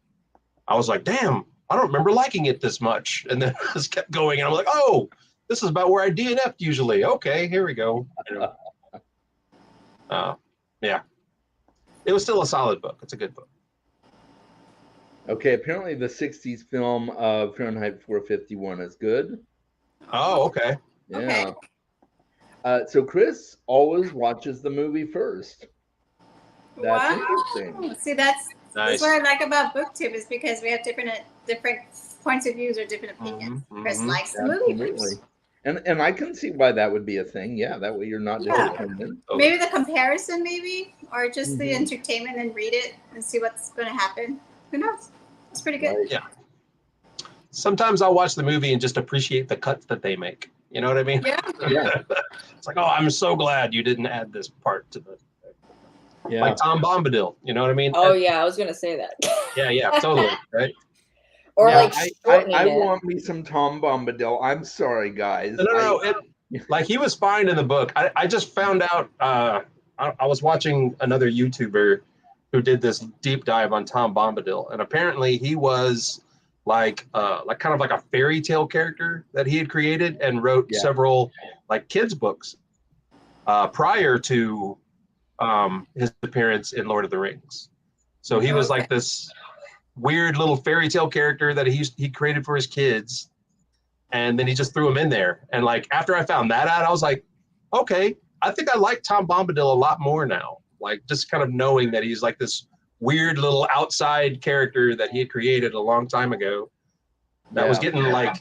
I was like, damn, I don't remember liking it this much. And then I just kept going and I'm like, oh, this is about where I DNF'd usually. Okay, here we go. Yeah. It was still a solid book. It's a good book. Okay, apparently the 60s film of Fahrenheit 451 is good. Oh, okay. Yeah. Okay. So Chris always watches the movie first. That's interesting. See, that's nice. what I like about BookTube is because we have different points of views or different opinions. Chris likes the movie first. And I can see why that would be a thing. Yeah, that way you're not disappointed. Maybe the comparison, or just the entertainment, and read it and see what's going to happen. Who knows? It's pretty good. Right. Yeah. Sometimes I'll watch the movie and just appreciate the cuts that they make. You know what I mean? Yeah. It's like, oh, I'm so glad you didn't add this part to the. Yeah. Like Tom Bombadil. You know what I mean? Oh yeah, I was gonna say that. Yeah, totally. Right. Or like I want me some Tom Bombadil. I'm sorry, guys. No. Like he was fine in the book. I just found out. I was watching another YouTuber who did this deep dive on Tom Bombadil, and apparently he was like kind of like a fairy tale character that he had created and wrote several like kids books prior to his appearance in Lord of the Rings. So he was like this weird little fairy tale character that he created for his kids, and then he just threw him in there. And like after I found that out, I was like, okay, I think I like Tom Bombadil a lot more now. Like just kind of knowing that he's like this weird little outside character that he had created a long time ago that was getting like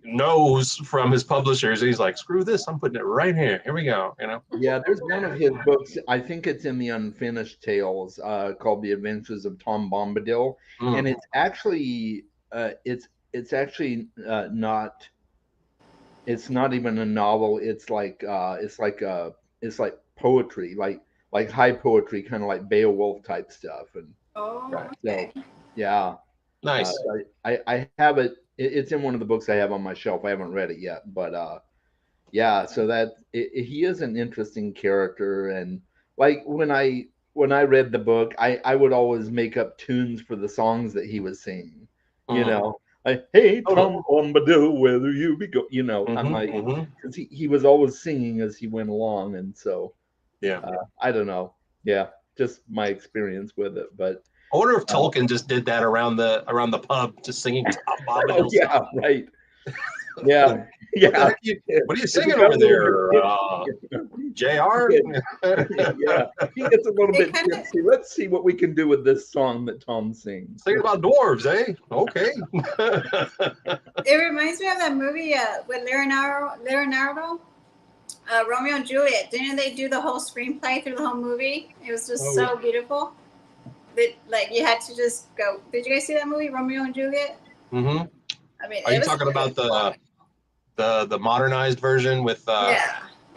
no's from his publishers. And he's like, screw this, I'm putting it right here. Here we go. You know? Yeah, there's one of his books, I think it's in the Unfinished Tales, called The Adventures of Tom Bombadil. And it's actually not, it's not even a novel. It's like poetry, like high poetry, kind of like Beowulf type stuff. And okay. so, yeah. Nice. I have it. It's in one of the books I have on my shelf. I haven't read it yet, but yeah. So he is an interesting character, and like when I read the book, I would always make up tunes for the songs that he was singing. You know, like, hey Tom Bombadil, whether you be go. You know, I'm like, because he was always singing as he went along, and so I don't know. Yeah, just my experience with it, but. I wonder if Tolkien just did that around the pub, just singing Tom Bombadil. Oh, yeah, right. Yeah, yeah. What are you singing over there, JR? Yeah, he gets a little bit tipsy. Let's see what we can do with this song that Tom sings. Singing about dwarves, eh? Okay. It reminds me of that movie with Leonardo, Romeo and Juliet. Didn't they do the whole screenplay through the whole movie? It was just so beautiful. That like you had to just go. Did you guys see that movie, Romeo and Juliet? Mm-hmm. I mean, are you talking about the modernized version with with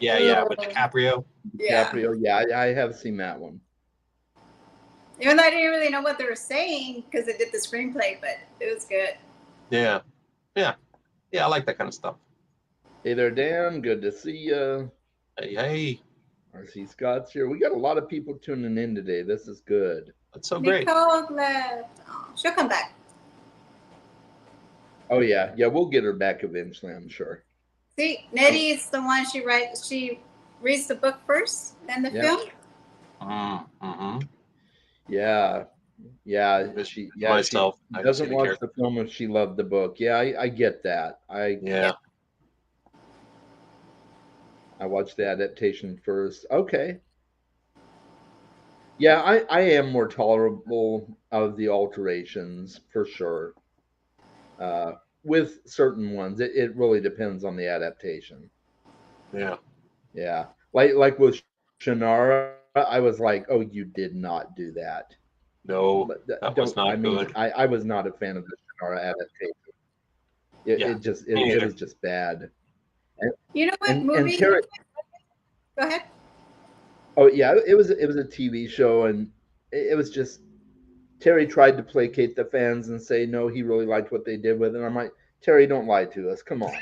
DiCaprio? DiCaprio, yeah, I have seen that one. Even though I didn't really know what they were saying because they did the screenplay, but it was good. Yeah, I like that kind of stuff. Hey there, Dan. Good to see you. Hey. RC Scott's here. We got a lot of people tuning in today. This is good. That's so great. Nicole left. Oh, she'll come back. Oh yeah, we'll get her back eventually, I'm sure. See, Nettie is the one she reads the book first, then the film. Yeah. She doesn't watch the film if she loved the book. Yeah, I get that. I watched the adaptation first. Okay. Yeah, I am more tolerable of the alterations for sure. With certain ones, it really depends on the adaptation. Yeah. Like with Shannara, I was like, oh, you did not do that. No, that was not good. I was not a fan of the Shannara adaptation. It was just bad. And, you know what movie? Terry, go ahead. Oh yeah, it was a TV show, and it was just Terry tried to placate the fans and say no, he really liked what they did with it. And I'm like, Terry, don't lie to us. Come on,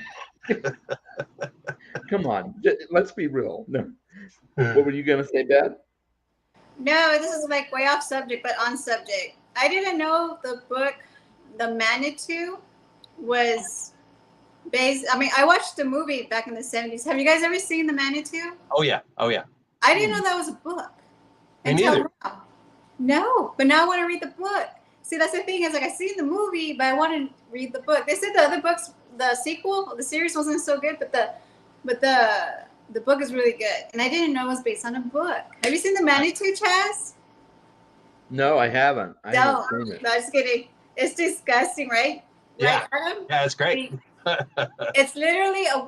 come on, let's be real. No, what were you gonna say, Beth? No, this is like way off subject, but on subject. I didn't know the book, The Manitou, was based. I mean, I watched the movie back in the 70s. Have you guys ever seen The Manitou? Oh yeah. I didn't know that was a book. Me neither. No, but now I want to read the book. See, that's the thing is like I seen the movie, but I want to read the book. They said the other books, the sequel, the series wasn't so good, but the book is really good. And I didn't know it was based on a book. Have you seen The Manitou, CHAS? No, I haven't. I haven't seen it. No, just kidding. It's disgusting, right? Yeah. Right, Adam? Yeah, it's great. It's literally a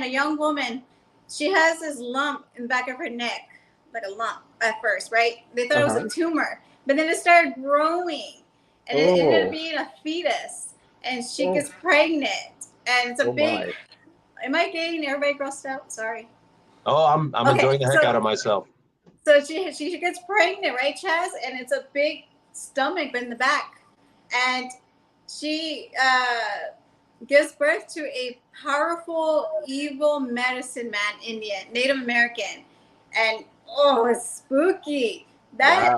young woman. She has this lump in the back of her neck, like a lump at first, right? They thought it was a tumor, but then it started growing, and it ended up being a fetus, and she gets pregnant, and it's a big. Am I getting everybody grossed out? Sorry. Oh, I'm enjoying the heck out of myself. So she gets pregnant, right, Chaz? And it's a big stomach in the back, and she gives birth to a powerful, evil medicine man, Indian, Native American, and it's spooky. That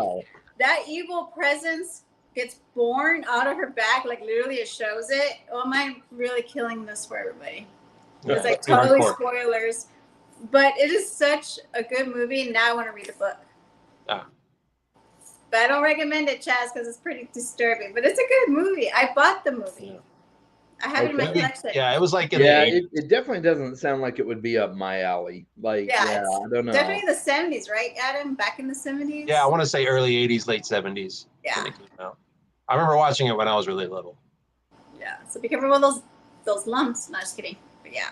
evil presence gets born out of her back, like literally it shows it. Oh, am I really killing this for everybody? It's like totally spoilers, but it is such a good movie. And now I want to read the book. But I don't recommend it, Chaz, because it's pretty disturbing. But it's a good movie. I bought the movie. I have it in my Okay. collection. Yeah, it was like in Yeah, the 80s. it definitely doesn't sound like it would be up my alley. Like, yeah, it's I don't know. definitely in the 70s, right, Adam? Back in the 70s? Yeah, I want to say early 80s, late 70s. Yeah. When it came out. I remember watching it when I was really little. Yeah. So be careful with those lumps. No, just kidding. But yeah.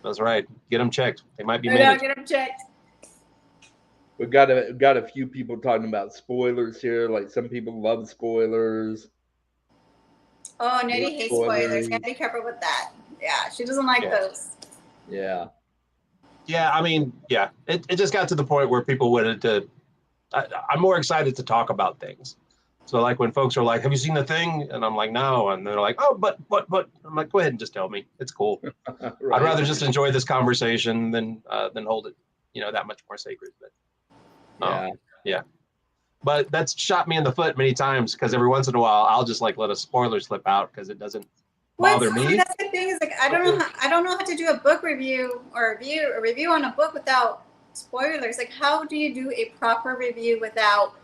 That's right. Get them checked. They might be I know, managed. get them checked. We've got a few people talking about spoilers here. Like some people love spoilers. Oh, Nettie hates spoilers. Spoilers. Gotta be careful with that. Yeah, she doesn't like those. Yeah. Yeah, I mean, yeah. It just got to the point where people wanted to. I'm more excited to talk about things. So like when folks are like, "Have you seen the thing?" and I'm like, "No," and they're like, "Oh, but," I'm like, "Go ahead and just tell me. It's cool. Right. I'd rather just enjoy this conversation than hold it, that much more sacred." But Yeah. But that's shot me in the foot many times because every once in a while I'll just like let a spoiler slip out because it doesn't bother me. That's the thing is like I don't know how to do a book review or a review on a book without spoilers. Like how do you do a proper review without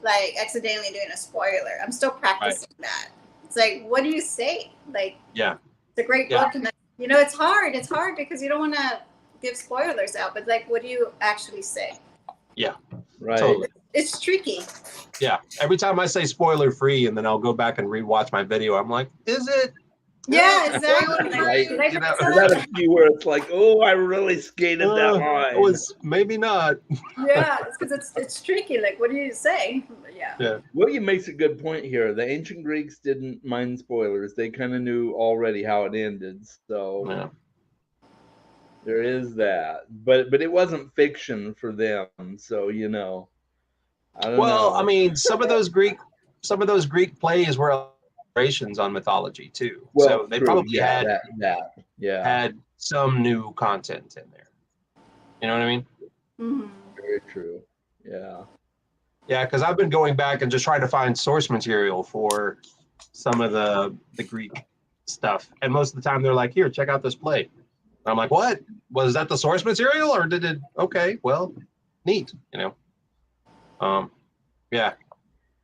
like accidentally doing a spoiler? I'm still practicing that. It's like what do you say? Like it's a great book and it's hard. It's hard because you don't want to give spoilers out, but like what do you actually say? Yeah. Right. Totally. It's tricky. Yeah. Every time I say spoiler free and then I'll go back and rewatch my video, I'm like, is it? Yeah, exactly. Right. Like, Is that a few where it's like, oh, I really skated that line? It was maybe not. Yeah, it's because it's tricky. Like, what do you say? Yeah. William makes a good point here. The ancient Greeks didn't mind spoilers. They kind of knew already how it ended. So there is that. But it wasn't fiction for them. So, I don't know. I mean, some of those Greek plays were elaborations on mythology too. Well, so they probably had some new content in there. You know what I mean? Mm-hmm. Very true. Yeah. Yeah, because I've been going back and just trying to find source material for some of the Greek stuff. And most of the time they're like, here, check out this play. And I'm like, what? Was that the source material or did it? Okay, well, neat, Yeah.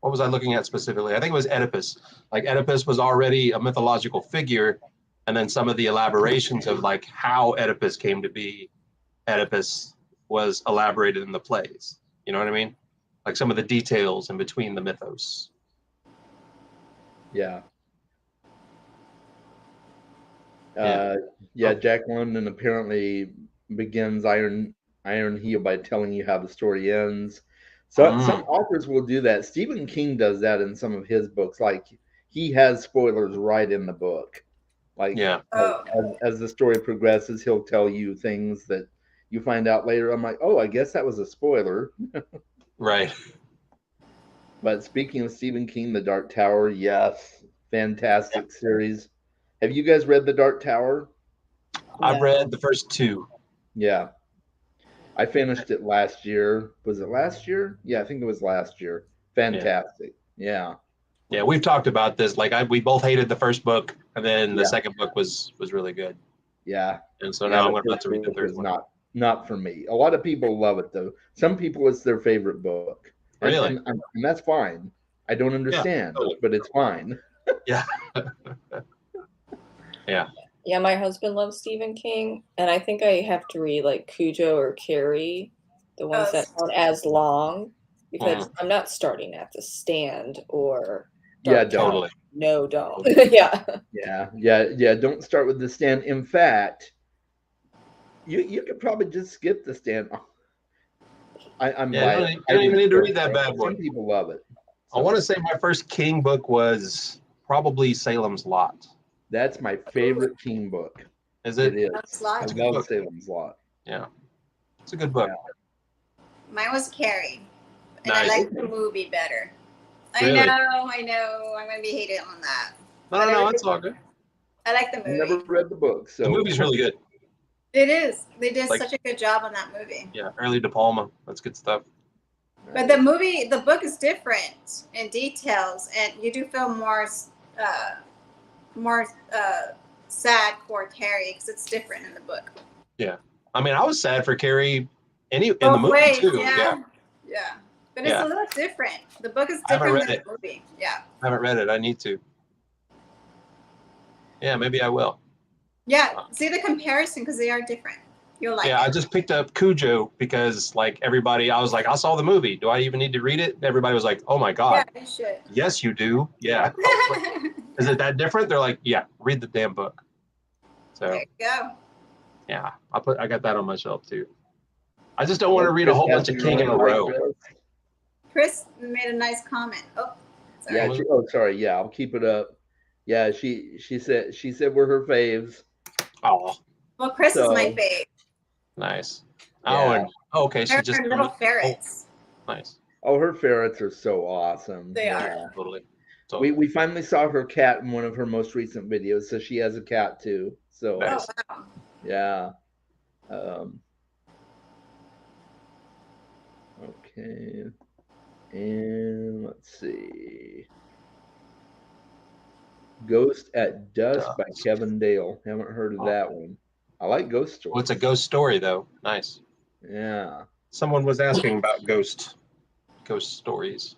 What was I looking at specifically? I think it was Oedipus. Like Oedipus was already a mythological figure. And then some of the elaborations of like how Oedipus came to be Oedipus was elaborated in the plays. You know what I mean? Like some of the details in between the mythos. Yeah. Jack London apparently begins Iron Heel by telling you how the story ends. So some authors will do that. Stephen King does that in some of his books. Like he has spoilers right in the book. Like as the story progresses, he'll tell you things that you find out later. I'm like, oh, I guess that was a spoiler. Right. But speaking of Stephen King, The Dark Tower, yes, fantastic series. Have you guys read The Dark Tower? I've read the first two. Yeah. I finished it last year. Was it last year? Yeah, I think it was last year. Fantastic. Yeah. Yeah, we've talked about this. Like we both hated the first book, and then the second book was really good. Yeah. And so now I'm about to read the third one. Not for me. A lot of people love it though. Some people it's their favorite book. Really? And that's fine. I don't understand, but it's fine. Yeah. Yeah. Yeah, my husband loves Stephen King, and I think I have to read like Cujo or Carrie, the ones that aren't as long, because I'm not starting at The Stand or Dark Tower. No, don't. Yeah. Don't start with The Stand. In fact, you could probably just skip The Stand. I'm I don't even need to read that bad boy. Some people love it. I want to say my first King book was probably Salem's Lot. That's my favorite King book. Is it? It is. I love Salem's Lot. Yeah. It's a good book. Yeah. Mine was Carrie. And Nice. I like the movie better. Really? I know. I'm going to be hated on that. No, it's all good. I like the movie. I never read the book. So the movie's really good. It is. They did such a good job on that movie. Yeah, early De Palma. That's good stuff. But the book is different in details, and you do feel more sad for Carrie because it's different in the book. Yeah, I mean, I was sad for Carrie in the movie too. Yeah. But it's a little different. The book is I haven't different read than the movie. Yeah. I haven't read it. I need to. Yeah, maybe I will. Yeah. See the comparison because they are different. You'll like it. I just picked up Cujo because like everybody, I was like, I saw the movie. Do I even need to read it? Everybody was like, oh my God. Yeah, you should. Yes, you do. Yeah. Is it that different? They're like, yeah, read the damn book. So there you go. yeah, I got that on my shelf too. I just don't want to read a whole bunch of King in a row. Chris made a nice comment. Oh, sorry. Yeah. Sorry. Yeah, I'll keep it up. Yeah, she said we're her faves. Oh. Well, Chris is my fave. Nice. Yeah. Oh, and okay, she just little ferrets. Oh, nice. Oh, her ferrets are so awesome. They are. Totally. We finally saw her cat in one of her most recent videos, so she has a cat too. So nice. Oh, wow. Yeah. Okay. And let's see. Ghost at Dusk by Kevin Dale. Haven't heard of that one. I like ghost stories. Well, it's a ghost story though. Nice. Yeah. Someone was asking about ghost stories.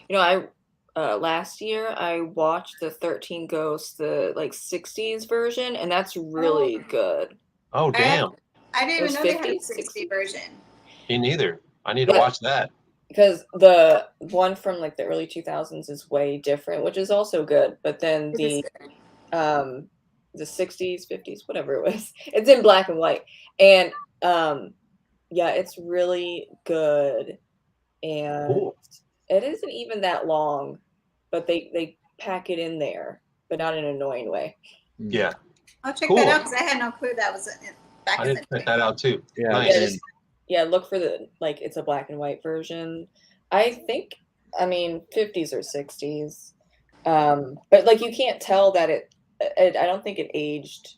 You know, last year I watched the 13 Ghosts, the like 60s version, and that's really good. Oh damn! I didn't even know they had a 50s, 60 version. Me neither. I need to watch that. Because the one from like the early 2000s is way different, which is also good. But then the 60s, 50s, whatever it was, it's in black and white, and yeah, it's really good, and Cool. It isn't even that long, but they pack it in there, but not in an annoying way. Yeah. I'll check that out because I had no clue that was back I in the didn't check that out too. Yeah. Nice. Yeah, look for it's a black and white version. I think, 50s or 60s. But like you can't tell that I don't think it aged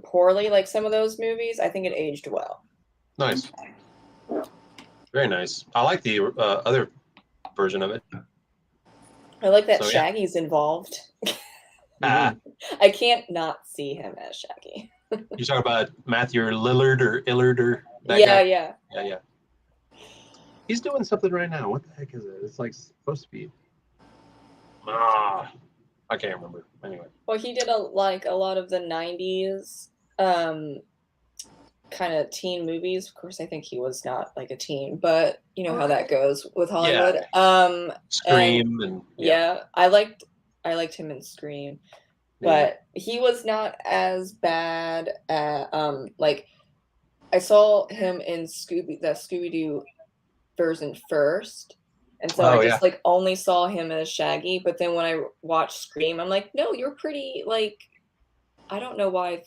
poorly like some of those movies. I think it aged well. Nice. Very nice. I like the other version of it. I like that So, yeah. Shaggy's involved. Ah, I can't not see him as Shaggy. you talking about Matthew Lillard or Illard or that Yeah, guy? yeah. Yeah. He's doing something right now. What the heck is it? It's like supposed to be. I can't remember. Anyway. Well, he did a lot of the 90s kind of teen movies. Of course, I think he was not like a teen, but you know how that goes with Hollywood. Scream and yeah, I liked him in Scream, but he was not as bad at like I saw him in the Scooby-Doo version first, and so I just like only saw him as Shaggy. But then when I watched Scream, I'm like, no, you're pretty like I don't know why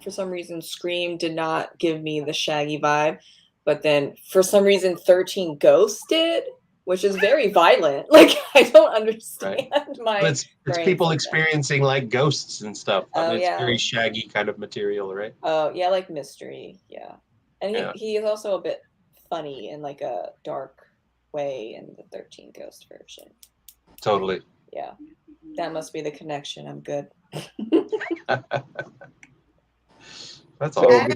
for some reason Scream did not give me the Shaggy vibe, but then for some reason 13 Ghosts did, which is very violent. Like I don't understand It's people experiencing like ghosts and stuff. It's very Shaggy kind of material, right? Oh yeah, like mystery, yeah. And he is also a bit funny in like a dark way in the 13 Ghost version. Totally. Yeah. That must be the connection. I'm good. That's all.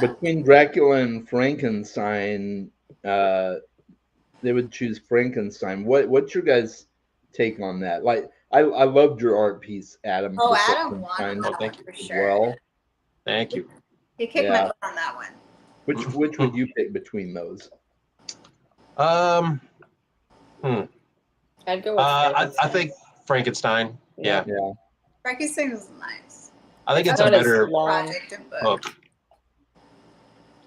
Between Dracula and Frankenstein, they would choose Frankenstein. What's your guys' take on that? Like, I loved your art piece, Adam. Oh, Adam won. Thank you for sure. Well, thank you. He kicked my butt on that one. Which would you pick between those? I'd go with I think Frankenstein. Yeah. Frankenstein was nice. I think it's a better project and book.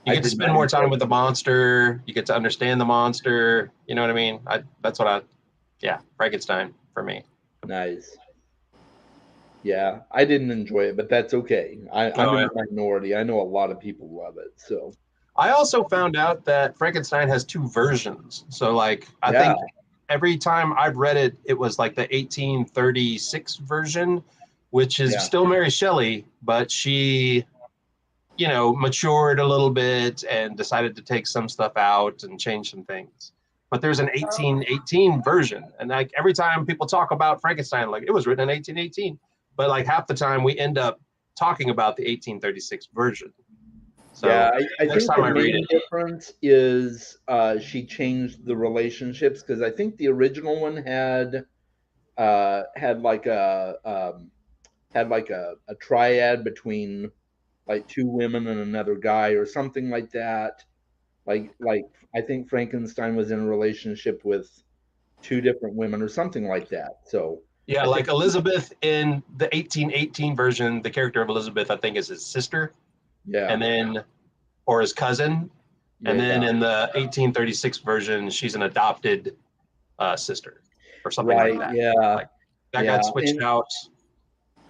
You get to spend more time with the monster. You get to understand the monster. You know what I mean? Frankenstein for me. Nice. Yeah, I didn't enjoy it, but that's okay. I'm in the minority. I know a lot of people love it. So I also found out that Frankenstein has two versions. So like I think every time I've read it, it was like the 1836 version, which is still Mary Shelley, but she, matured a little bit and decided to take some stuff out and change some things. But there's an 1818 version. And like every time people talk about Frankenstein, like it was written in 1818, but like half the time we end up talking about the 1836 version. So yeah, I next think time the I read main it, difference is she changed the relationships, because I think the original one had like a triad between like two women and another guy or something like that. Like I think Frankenstein was in a relationship with two different women or something like that. So yeah, I think like Elizabeth in the 1818 version, the character of Elizabeth, I think, is his sister, yeah, and then or his cousin, and then yeah, in the 1836 version, she's an adopted sister or something like right, that. yeah, Like that yeah, got switched out,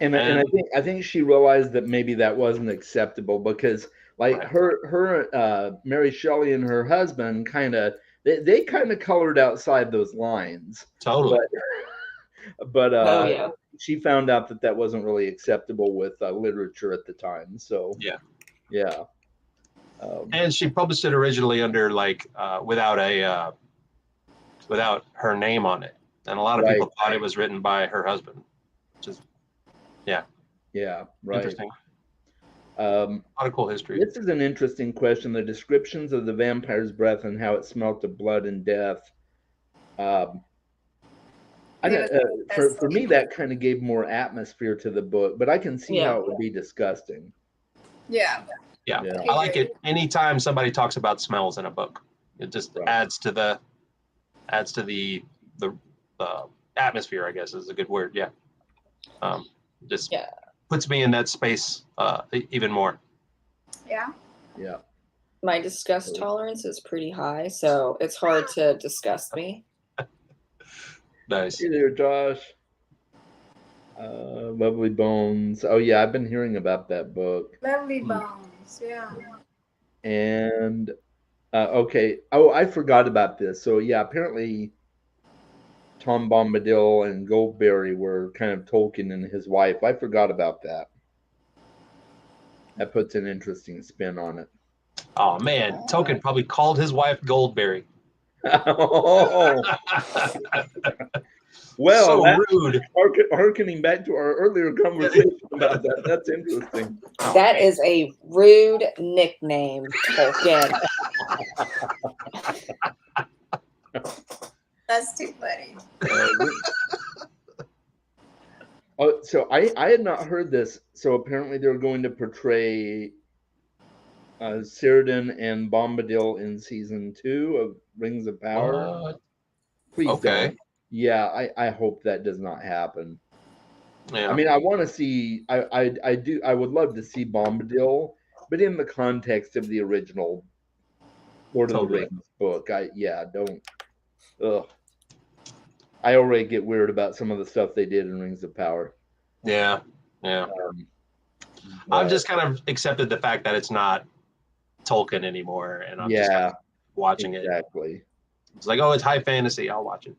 and and I think she realized that maybe that wasn't acceptable, because like right, her Mary Shelley and her husband kind of they kind of colored outside those lines, totally. but but Oh yeah. she found out that that wasn't really acceptable with literature at the time. So Yeah, yeah, and she published it originally under like without her name on it, and a lot of right, people thought it was written by her husband, which is yeah, right. interesting. Um, A lot of cool history. this is an interesting question. The descriptions of the vampire's breath and how it smelt of blood and death. Um, I It don't, was for me, that kind of gave more atmosphere to the book, but I can see Yeah. how it would be disgusting. yeah. Yeah, Yeah. I like it anytime somebody talks about smells in a book. It just Right. adds to the atmosphere, I guess is a good word. Yeah, just Yeah. puts me in that space even more. Yeah. Yeah. My disgust tolerance is pretty high, so it's hard to disgust me. Nice. Hey there, Josh. Lovely Bones. Oh yeah, I've been hearing about that book. Lovely bones. Yeah. And okay. Oh, I forgot about this. So yeah, apparently Tom Bombadil and Goldberry were kind of Tolkien and his wife. I forgot about that. That puts an interesting spin on it. Oh man, Tolkien probably called his wife Goldberry. Oh, well, So that's rude. harkening back to our earlier conversation about that. That's interesting. That is a rude nickname, Tolkien. That's too funny. Oh, so I had not heard this. So apparently they're going to portray Círdan and Bombadil in season 2 of Rings of Power. What? Please Okay. don't. Yeah, I hope that does not happen. Yeah. I mean, I want to see. I do. I would love to see Bombadil, but in the context of the original Lord of the Totally. Rings book. Don't. Ugh. I already get weird about some of the stuff they did in Rings of Power. Yeah. Yeah. I've just kind of accepted the fact that it's not Tolkien anymore, and I'm just kind of watching it. exactly. It's like, oh, it's high fantasy. I'll watch it.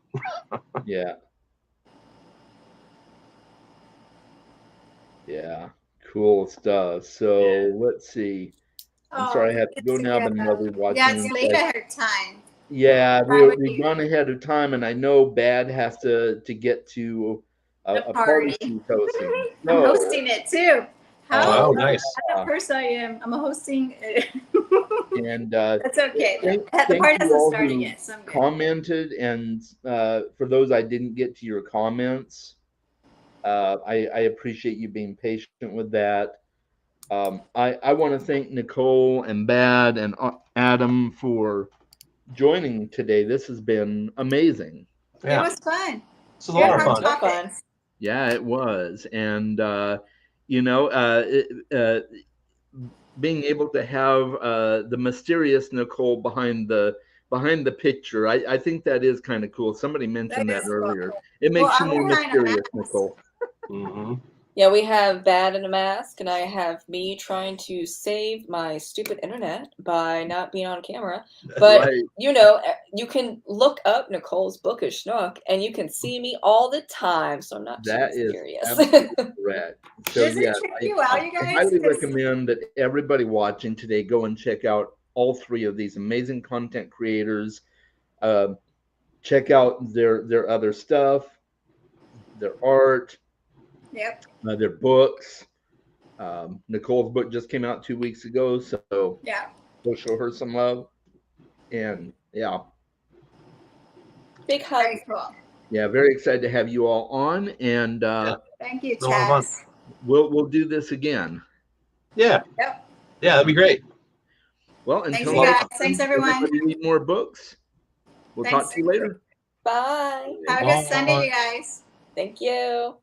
Yeah. Yeah. Cool stuff. So let's see. I'm sorry I have to go now, but I'll be watching. Yeah, it's late at her time. Yeah, we've gone ahead of time, and I know Bad has to get to a party she's hosting. I'm hosting it too. Oh, nice. Of course I am. I'm hosting. And That's okay. The thank party you hasn't all started who yet. So I'm good. commented, and for those I didn't get to your comments, I appreciate you being patient with that. I want to thank Nicole and Bad and Adam for joining today. This has been amazing. Yeah. It was fun. This is a lot of fun. Fun. Yeah, it was. And being able to have the mysterious Nicole behind the picture, I think that is kind of cool. Somebody mentioned that earlier. Cool. It makes you I'm more behind a mysterious, mask. Nicole. Mm-hmm. Yeah, we have Bad in a Mask, and I have me trying to save my stupid internet by not being on camera. But, Right. you can look up Nicole's Bookish Nook, and you can see me all the time, so I'm not too That is mysterious. absolutely correct. So Does it trip you out, you I guys? highly recommend that everybody watching today go and check out all three of these amazing content creators. Check out their other stuff, their art, Yep. their books. Nicole's book just came out 2 weeks ago, so Yeah. we'll show her some love. And yeah, Big hug. Very cool. yeah, very excited to have you all on, and Thank you, A lot of fun. Chaz. we'll do this again. Yeah. Yep. Yeah, that'd be great. Well, Thanks, until you guys. next time, Thanks, everyone. everybody read more books. We'll Thanks. talk to you later. Bye. Have a good Sunday, you guys. Thank you.